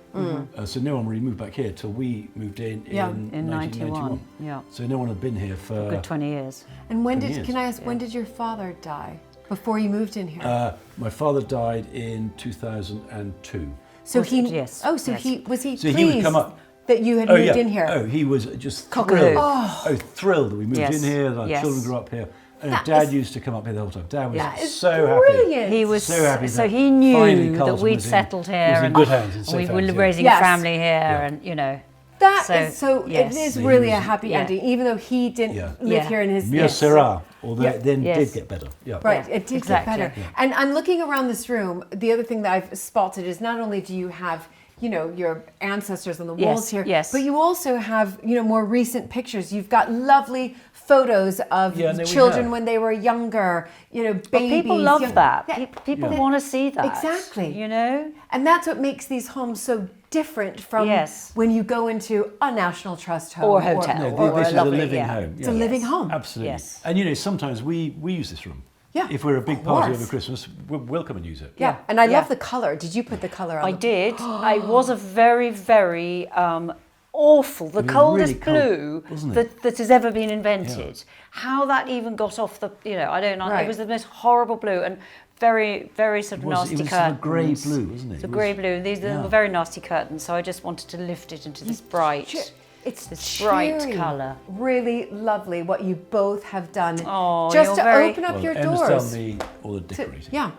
So no one really moved back here till we moved in Yeah. In 91, yeah. So no one had been here for Good 20 years. And when 20 did, years. can I ask, when did your father die? before you moved in here? My father died in 2002. So Was he, it? Yes. oh, so Yes. he was he So he pleased would come up. that you had Oh, moved yeah. in here? Oh, he was just Cock-a-doodle. thrilled. Oh, thrilled that we moved Yes. in here, that our Yes. children grew up here. And That Dad is- used to come up here the whole time. Dad was That is so brilliant. happy. He was so happy. so that he finally knew that Carlton we'd was settled in, here was in good hands and safe we were hands, yeah. raising Yes. a family here, Yeah. and you know. That So, is so. yes. It is He really a was- happy yeah. ending, even though he didn't Yeah. live Yeah. here in his. Mieux sera, although Yeah. it then Yes. did get better. Yeah. Right, Yeah, it did exactly. get better. Yeah. And I'm looking around this room. The other thing that I've spotted is not only do you have, you know, your ancestors on the walls Yes, here, yes. but you also have, you know, more recent pictures. You've got lovely photos of Yeah, no, we children have. when they were younger, you know, babies. But people love young- that. Yeah. People Yeah. want to see that. Exactly. You know. And that's what makes these homes so different from Yes. when you go into a National Trust home Or hotel. No, Or this a is a lovely- living yeah. home. It's a living home. Absolutely. Yes. And you know, sometimes we use this room. Yeah, If we're a big of party course. over Christmas, we'll come and use it. Yeah, and I Yeah. love the color. Did you put the color on? I the- did. I was a very, very awful, the was coldest really cold, blue wasn't it? that has ever been invented. How that even got off the, you know, I don't know. Right. It was the most horrible blue and very, very sort of nasty it was curtains. sort of grey blue, wasn't it? It's It a was- grey blue, and these yeah. were very nasty curtains. So I just wanted to lift it into this bright, It's this bright cheery, colour. Really lovely what you both have done. Oh, just you're to very- open up Well, your Emma's doors. done all the to- decorating. yeah.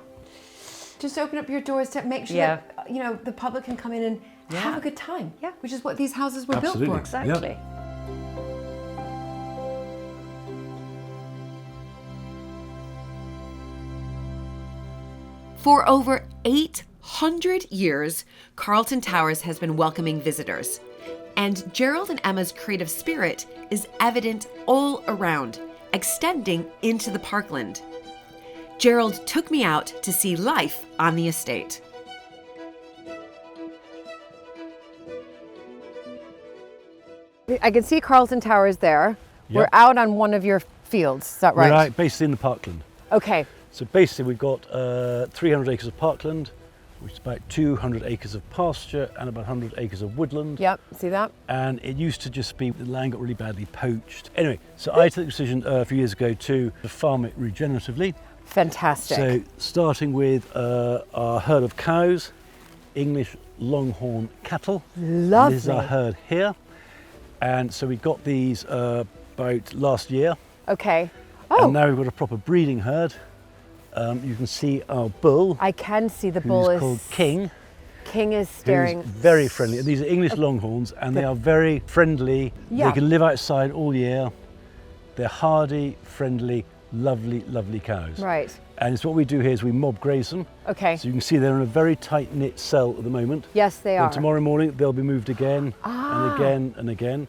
Just open up your doors to make sure Yeah. that you know the public can come in and have a good time. Yeah. Which is what these houses were Absolutely. built for. Exactly. For over 800 years, Carlton Towers has been welcoming visitors. And Gerald and Emma's creative spirit is evident all around, extending into the parkland. Gerald took me out to see life on the estate. I can see Carlton Towers there. We're Yep. out on one of your fields, is that right? We're out basically in the parkland. Okay. So basically we've got 300 acres of parkland, which is about 200 acres of pasture and about 100 acres of woodland. Yep, see that? And it used to just be, the land got really badly poached. Anyway, so I took the decision a few years ago to farm it regeneratively. Fantastic. So starting with our herd of cows, English longhorn cattle. Lovely. This is our herd here. And so we got these about last year. Okay. Oh, And now we've got a proper breeding herd. You can see our bull, I can see the who's bull is called King. King is Who's staring. very friendly. And these are English longhorns and they are very friendly. Yeah. They can live outside all year. They're hardy, friendly, lovely, lovely cows. Right. And it's what we do here is we mob graze them. Okay. So you can see they're in a very tight knit cell at the moment. Yes, they Then are. tomorrow morning they'll be moved again and again and again.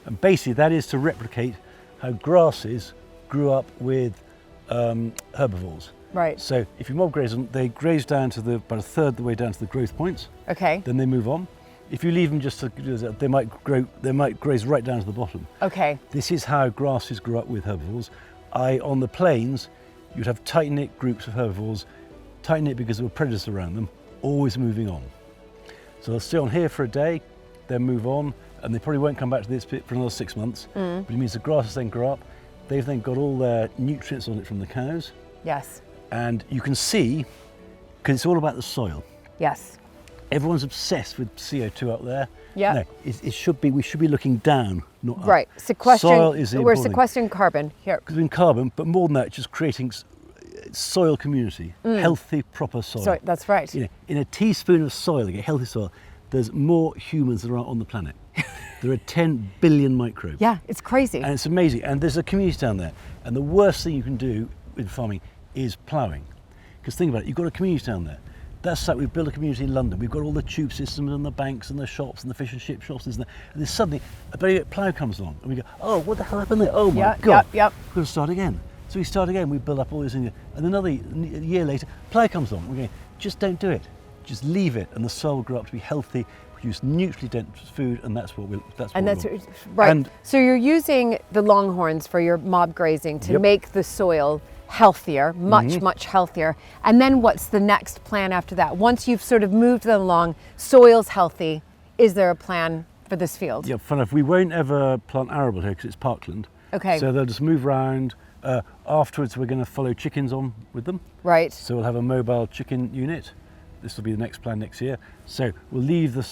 And basically that is to replicate how grasses grew up with herbivores. Right. So if you mob graze them, they graze down to about a third of the way down to the growth points. Okay. Then they move on. If you leave them just to, they might graze right down to the bottom. Okay. This is how grasses grew up with herbivores. On the plains, you'd have tight-knit groups of herbivores, tight-knit because there were predators around them, always moving on. So they'll stay on here for a day, then move on, and they probably won't come back to this bit for another 6 months. But it means the grasses then grow up. They've then got all their nutrients on it from the cows. Yes. And you can see, because it's all about the soil. Yes. Everyone's obsessed with CO2 up there. Yeah. No, we should be looking down, not up. Right. Sequestering. Soil is the We're important thing. sequestering carbon here. Because in carbon, but more than that, just creating soil community, healthy, proper soil. So that's right. You know, in a teaspoon of soil, you get healthy soil, there's more humans than there are on the planet. There are 10 billion microbes. Yeah, it's crazy. And it's amazing. And there's a community down there. And the worst thing you can do with farming is ploughing. Because think about it, you've got a community down there. That's like we've built a community in London. We've got all the tube systems and the banks and the shops and the fish and chip shops and then suddenly a very plough comes along and we go, oh, what the hell happened there? Oh my God, Yep. we've got to start again. So we start again, we build up all these things. And another year later, plough comes along. We're going, just don't do it. Just leave it and the soil will grow up to be healthy, produce nutrient dense food, and that's what we want. Right. And so you're using the longhorns for your mob grazing to Yep. make the soil healthier, much healthier. And then what's the next plan after that? Once you've sort of moved them along, soil's healthy, is there a plan for this field? yeah, fun enough, we won't ever plant arable here because it's parkland. Okay. So they'll just move around, Afterwards, we're going to follow chickens on with them. Right. So we'll have a mobile chicken unit. This will be the next plan next year. So we'll leave the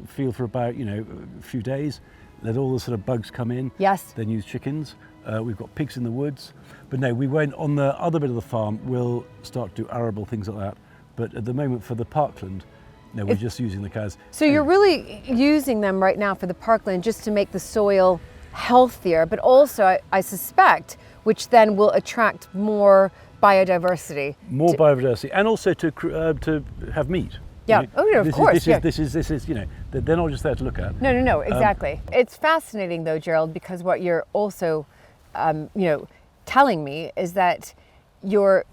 field for about a few days. Let all the sort of bugs come in. Yes. Then use chickens. We've got pigs in the woods. But no, we won't. On the other bit of the farm, we'll start to do arable things like that. But at the moment, for the parkland, no, we're just using the cows. So you're really using them right now for the parkland just to make the soil healthier, but also I suspect, which then will attract more biodiversity. More biodiversity, and also to have meat. Yeah. You know, Oh, yeah, of course. This is they're not just there to look at. No, exactly. It's fascinating though, Gerald, because what you're also, telling me is that you're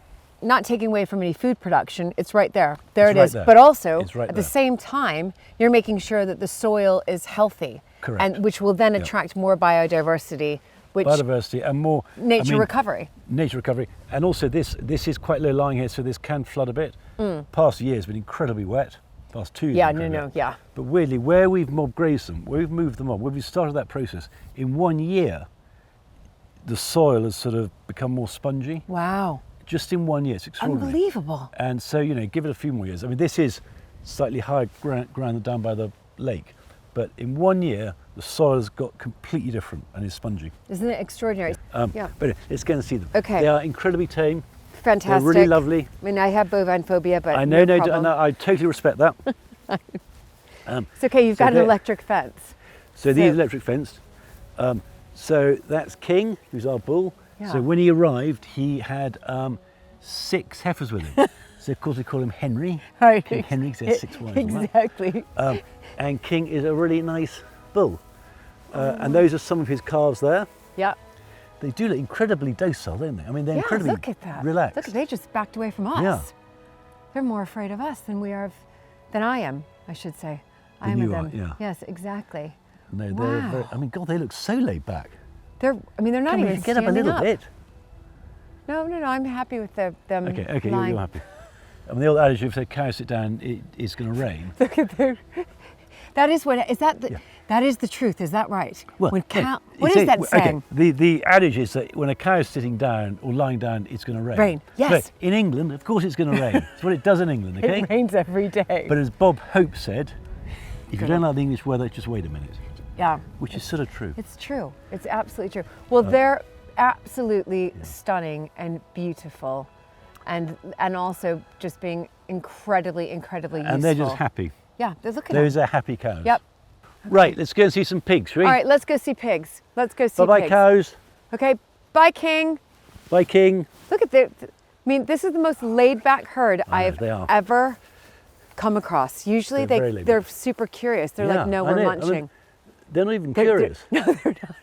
not taking away from any food production. It's right there. There it is. But also, at the same time, you're making sure that the soil is healthy. Correct. And which will then attract more biodiversity. Biodiversity and more nature recovery. Nature recovery, and also this is quite low lying here, so this can flood a bit. Past year has been incredibly wet. Past 2 years. Yeah. But weirdly, where we've mob grazed them, where we've moved them on, where we've started that process, in 1 year, the soil has sort of become more spongy. Wow. Just in 1 year, it's extraordinary. Unbelievable. And so give it a few more years. I mean, this is slightly higher ground down by the lake, but in 1 year, the soil has got completely different and is spongy. Isn't it extraordinary? Yeah. But let's go and see them. Okay. They are incredibly tame. Fantastic. They're really lovely. I mean, I have bovine phobia, but I know, problem. I totally respect that. It's okay, you've got an electric fence. So these electric fenced. So that's King, who's our bull. Yeah. So when he arrived, he had 6 heifers with him. So of course we call him Henry. Right. King Henry, because he has 6 wives. Exactly. And King is a really nice bull. And those are some of his calves there. Yeah. They do look incredibly docile, don't they? I mean, they're incredibly look at that. relaxed. Look, they just backed away from us. Yeah. They're more afraid of us than than I am, I should say. I am you of them. are, yeah. Yes, exactly. No, Wow. they're, I mean, God, they look so laid back. They're not Come on, even get up a standing little bit. No, I'm happy with them Okay, lying. you're happy. I mean, the old adage, if the cow sit down, it's going to rain. Look at them. That is that is the truth, is that right? Well, when no, what is that saying? Okay. The adage is that when a cow is sitting down or lying down, it's going to rain. Rain, yes. But in England, of course it's going to rain. It's what it does in England, okay? It rains every day. But as Bob Hope said, if you don't like the English weather, just wait a minute. Yeah. Which is sort of true. It's true. It's absolutely true. Well, they're absolutely stunning and beautiful, and also just being incredibly useful. And they're just happy. Yeah, they're looking Those are happhy cows. Yep. Right, let's go and see some pigs, shall we? All right, let's go see pigs. Let's go see Bye-bye, pigs. cows. Okay, bye, King. Bye, King. Look at I mean, this is the most laid-back herd I've they are. ever come across. Usually They're very laid they're back. super curious. They're Yeah, like, no, I we're know. I munching. mean, they're not even They're- curious, No, they're not.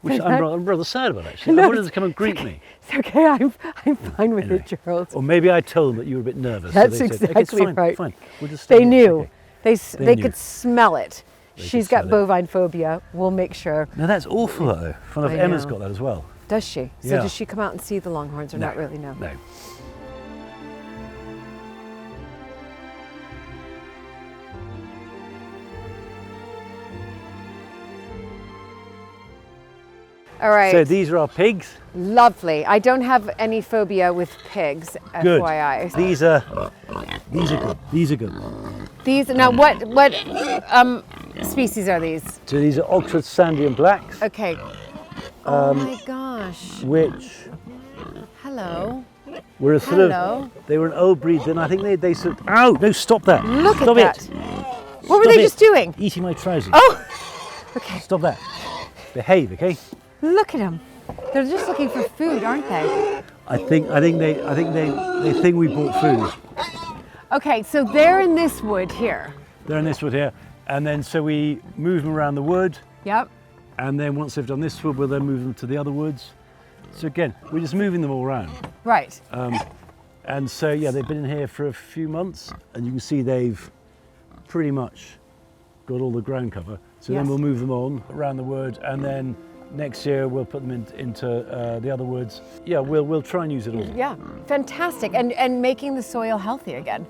which I'm rather sad about, actually. I wanted them to come and greet me. It's okay, I'm fine with it, Gerald. Or maybe I told them that you were a bit nervous. That's so they said, okay, it's exactly fine, right. Fine. We'll just stay They here." knew. Okay. They knew. could smell it. They She's could got smell it. bovine phobia. We'll make sure. No, that's awful though. One of I Emma's know. got that as well. Does she? So Yeah. does she come out and see the longhorns or not really? No. No. All right. So these are our pigs. Lovely. I don't have any phobia with pigs, Good. FYI. These are good. These are good. These now what species are these? So these are Oxford Sandy and Blacks, Okay. Oh my gosh. which Hello. were a sort Hello. of, they were an old breed. Then I think they sort of, ow, no, stop that. Look Stop at it. that. What were Stop they it. just doing? Eating my trousers. Oh. Okay. Stop that. Behave, okay? Look at them. They're just looking for food, aren't they? I think they think we bought food. Okay, so they're in this wood here. They're in this wood here, and then so we move them around the wood, Yep. and then once they've done this wood, we'll then move them to the other woods. So again, we're just moving them all around. Right. And so yeah, they've been in here for a few months, and you can see they've pretty much got all the ground cover. So then Yes. we'll move them on around the wood, and then next year we'll put them into the other woods. Yeah, we'll try and use it all. Yeah. Fantastic. And making the soil healthy again.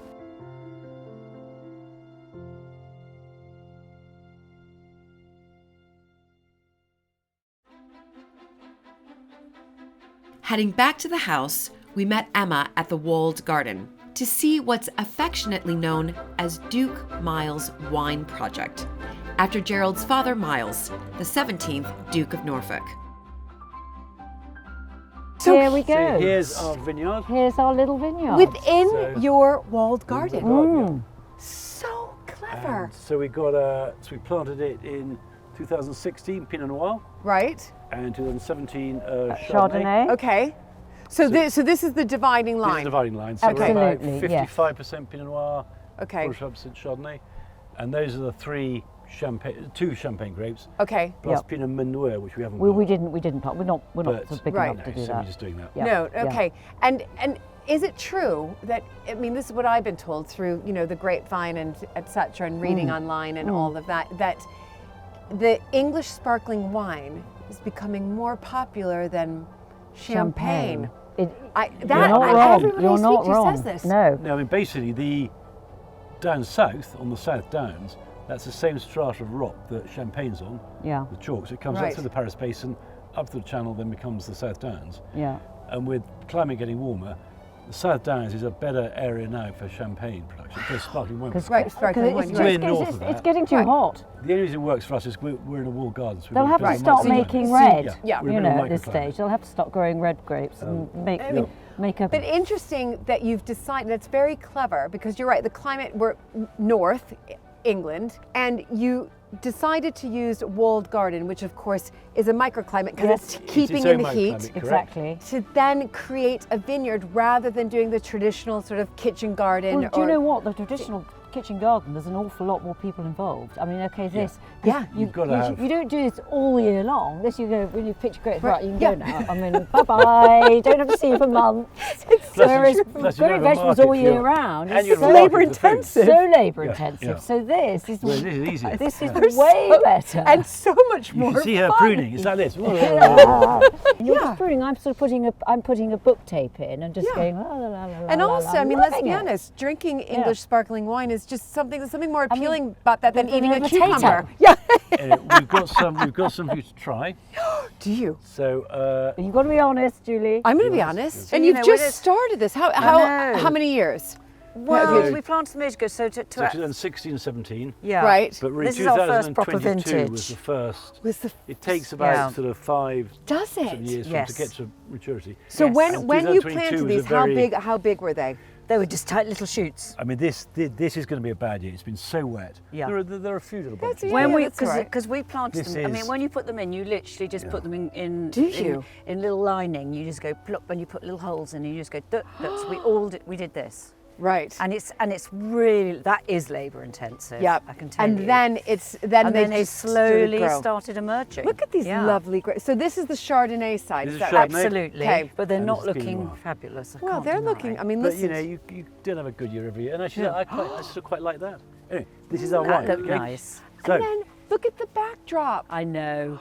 Heading back to the house, we met Emma at the walled garden to see what's affectionately known as Duke Miles' Wine Project, after Gerald's father Miles, the 17th Duke of Norfolk. So here we go. So here's our vineyard. Here's our little vineyard. Within your walled garden. Garden, So clever. And so we got so we planted it in 2016 Pinot Noir Right? and 2017 Chardonnay. Chardonnay. Okay. So this is the dividing This is line. the dividing line. So Absolutely, we're yeah. about 55% Pinot Noir, Okay. 45% Chardonnay, and those are the two champagne grapes Okay. plus Yep. Pinot Meunier, which we haven't. We got. didn't plant. We're not But- sort of big Right. enough to do So that. we're just doing that. Yeah. No, yeah. okay. And is it true that, I mean, this is what I've been told through, the grapevine and et cetera, and reading online and all of that, that the English sparkling wine is becoming more popular than champagne. You're That- not I- wrong. everybody You're I not speak to wrong. says this. No. No, I mean basically down south on the South Downs, that's the same strata of rock that Champagne's on. Yeah. The chalk. So it comes Right. up through the Paris Basin, up to the Channel, then becomes the South Downs. Yeah. And with climate getting warmer, the South Downs is a better area now for champagne production, for sparkling wine. Because Right, sparkling wine, it's, right. We're north of it's that. getting too Right. hot. The only reason it works for us is we're in a walled garden. So we've They'll got have a to bit of stop microclimate. making red. Yeah. We're a You bit know, of at this microclimate. stage, they'll have to stop growing red grapes and make a. But interesting that you've decided, that's very clever, because you're right, the climate, we're north England, and you decided to use walled garden, which of course is a microclimate because Yes. it's keeping its in own the heat, microclimate, correct. Exactly. to then create a vineyard rather than doing the traditional sort of kitchen garden. Well, do you know what? The traditional kitchen garden, there's an awful lot more people involved. I mean, okay, this. Yeah. You've got to have. You don't do this all year long. This you go, when you pitch grapes, Right, right, you can yeah. go now. I mean, bye-bye, don't have to see you for months. Whereas plus you growing don't have a vegetables market all for year your- round and is you have a so market for the food. intensive. so labour intensive. yeah. So this is Well, this is easier. this is Yeah. way better. And so much You more can see her fun. pruning. It's like this. You're Yeah. just pruning. I'm sort of putting a book tape in and just Yeah. going la la la la. And la, la, also, la, I mean, let's loving be it. honest, drinking English sparkling wine is just something more I mean, appealing about that than than eating a a potato. cucumber. Yeah. We've got some for you to try. Do you? So You've got to be honest, Julie. I'm going to be Yes, honest. yes. And You you've know, just we're- started this. How know. many years? Well, Okay. we planted some years ago, so to 2016, 17. yeah. Right. But in This is our first proper 2022 was vintage. the first. Was the It takes about Yeah. sort of 5 Does sort of it? years for it Yes. to get to maturity. So Yes. when And you 2022 planted was a these, very- how big were they? They were just tight little shoots. I mean, this is going to be a bad year. It's been so wet. Yeah. There are a few little That's bunches. Yeah, When we, that's all right. because we planted This them. I mean, is- when you put them in, you literally just put them in. Do you? In little lining? You just go plop, and you put little holes in, and you just go. Duh, duh. So we did this, Right. and it's really that is labour intensive. Yeah. I can tell you. And then and then they just slowly grow. started emerging. Look at these Yeah. lovely grapes. So this is the Chardonnay side. This is is that right? Chardonnay. Absolutely, Okay. but they're And not this is Pinot looking Noir. fabulous. I Well, can't they're deny. looking. I mean, But listen. you don't have a good year every year, and actually, I still quite like that. Anyway, this is our That wine. looked Okay? nice. So and then look at the backdrop. I know.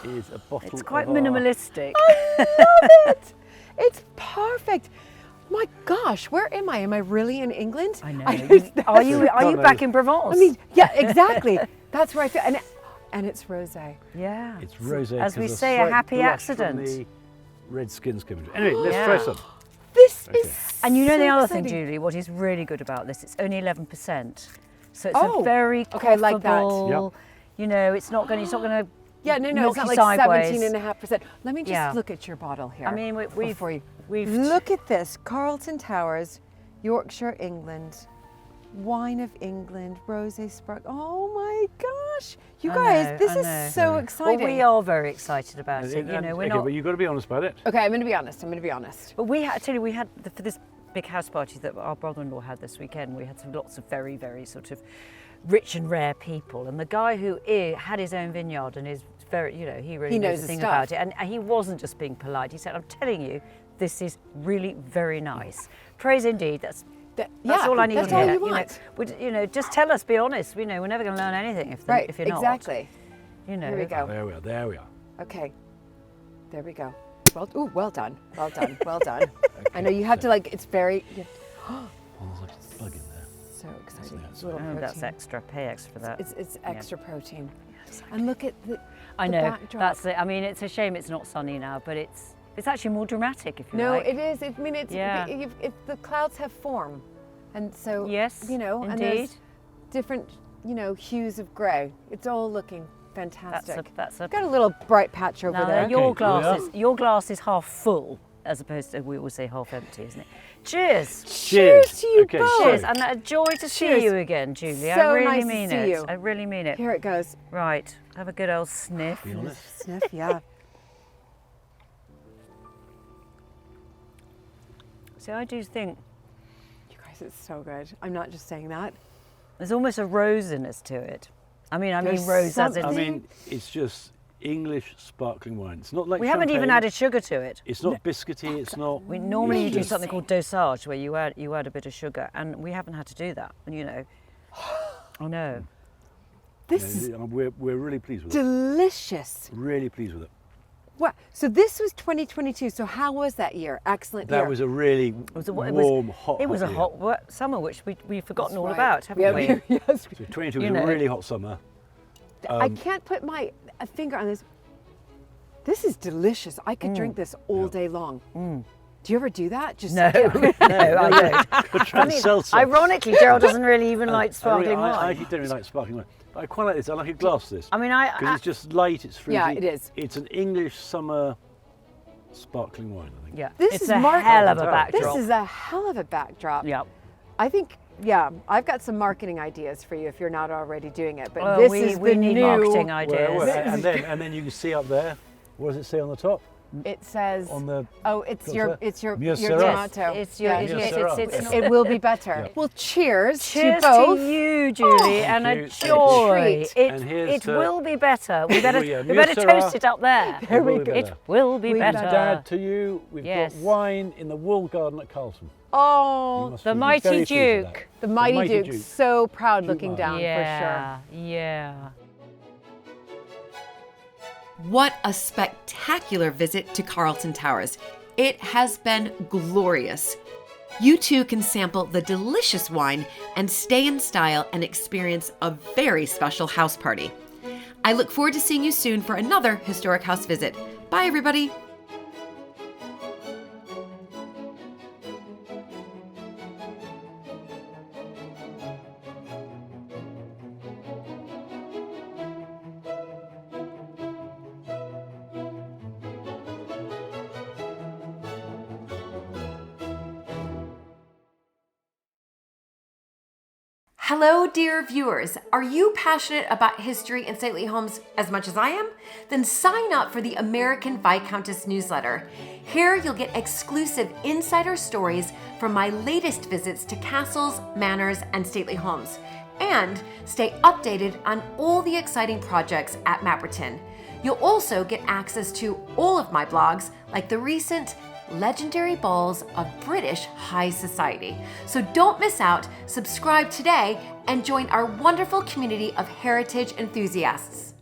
is a bottle. It's quite of our- minimalistic. Love it. It's perfect. My gosh, where am I? Am I really in England? I know. just- Are you No, back in Provence? I mean, yeah, exactly. That's where I feel. And it's rosé. yeah. It's rosé. As we 'cause say, a slight happy blush from accident. The red skin's coming through. Anyway, let's Yeah. try some. This Okay. is And you know so the other thing, exciting. Julie, what is really good about this, it's only 11%. So it's Oh, a very okay, I like that. quaffable, you know, it's not going to Yeah, no, knock it's not you like sideways. 17.5%. Let me just Yeah. look at your bottle here. I mean, before you we've look at this, Carlton Towers, Yorkshire, England, wine of England, rosé spark. Oh my gosh, you I guys, know, this I is know. so Well, exciting. we are very excited about it. You know, we're okay, not. but you've got to be honest about it. Okay, I'm going to be honest. But we had, I tell you, we had for this big house party that our brother-in-law had this weekend. We had lots of very, very sort of rich and rare people, and the guy who had his own vineyard and is very, you know, he really He knows knows a his thing stuff. about it, and he wasn't just being polite. He said, "I'm telling you, this is really very nice. Praise indeed." That's all I need that's to all hear. you want. Just tell us, be honest. You know, we're never going to learn anything if Right, you're not. exactly. You know. Here we go. There we are. Okay, there we go. Well done. I know you have to like. It's very Oh, there's like a bug in there. so exciting. That's Little Oh, that's protein. extra. Pay extra for that. It's extra protein. And look at the I the know. backdrop. That's it. I mean, it's a shame it's not sunny now, but it's It's actually more dramatic, if you No, like. it is. I mean, it's Yeah. if the clouds have form, and so Yes, you know, and indeed. there's different hues of grey. It's all looking fantastic. That's a Got a little bright patch over now, there. your Okay, here we glass is half full, as opposed to, we always say half empty, isn't it? Cheers. Cheers to you Okay, both. so- Cheers, and a joy to see Cheers. you again, Julie. I So really nice to mean see it. you. I really mean it. Here it goes. Right, have a good old sniff. Be honest. Sniff, yeah. See, I do think You guys, it's so good. I'm not just saying that. there's almost a rosiness to it. I mean There's rose as in. I mean, it's just English sparkling wine. It's not like we haven't even champagne. added sugar to it. It's not biscuity. It's not. We normally it's do just- something called dosage, where you add a bit of sugar, and we haven't had to do that. I know. This Yeah, is we're really pleased with it. delicious. Really pleased with it. Wow. So this was 2022. So how was that year? Excellent year. That was a really warm, hot. It was a year. hot summer, which we've forgotten That's all right. about, haven't Yeah, we? yes. So 22 You was know. a really hot summer. I can't put a finger on this. This is delicious. I could drink this all day long. Do you ever do that? Just No, no, I don't. Try and sell some. Ironically, Gerald doesn't really even like sparkling I wine. actually don't really like sparkling wine. But I quite like this. I like a glass of this. I mean, Because it's just light, it's fruity. Yeah, it is. It's an English summer sparkling wine, I think. yeah, This it's is a mar- hell of a This backdrop. This is a hell of a backdrop. yeah. I think, I've got some marketing ideas for you if you're not already doing it. But Well, this we is we the need new. marketing ideas. and then you can see up there. What does it say on the top? It says. On the it's What's your that? it's your Mieux your sera. tomato. It's your, Yeah. it's, Mieux yes, sera. it's It will be better. Yeah. Well, cheers Cheers to both. to you, Julie, and Thank a you. joy. Treat. And here's It to- will be better. We better, yeah, we better Mieux sera. toast it up there. There we go. It will be We better. Dad, to you, we've Yes. got wine in the Walled Garden at Carlton. You Oh, must the be mighty very pleased with that. Duke. the mighty Duke. Duke. So proud looking Duke down Yeah, yeah. What a spectacular visit to Carlton Towers. It has been glorious. You too can sample the delicious wine and stay in style and experience a very special house party. I look forward to seeing you soon for another historic house visit. Bye, everybody. Hello, dear viewers. Are you passionate about history and stately homes as much as I am? Then sign up for the American Viscountess newsletter. Here you'll get exclusive insider stories from my latest visits to castles, manors, and stately homes, and stay updated on all the exciting projects at Mapperton. You'll also get access to all of my blogs, like the recent Legendary Balls of British High Society. So don't miss out, subscribe today, and join our wonderful community of heritage enthusiasts.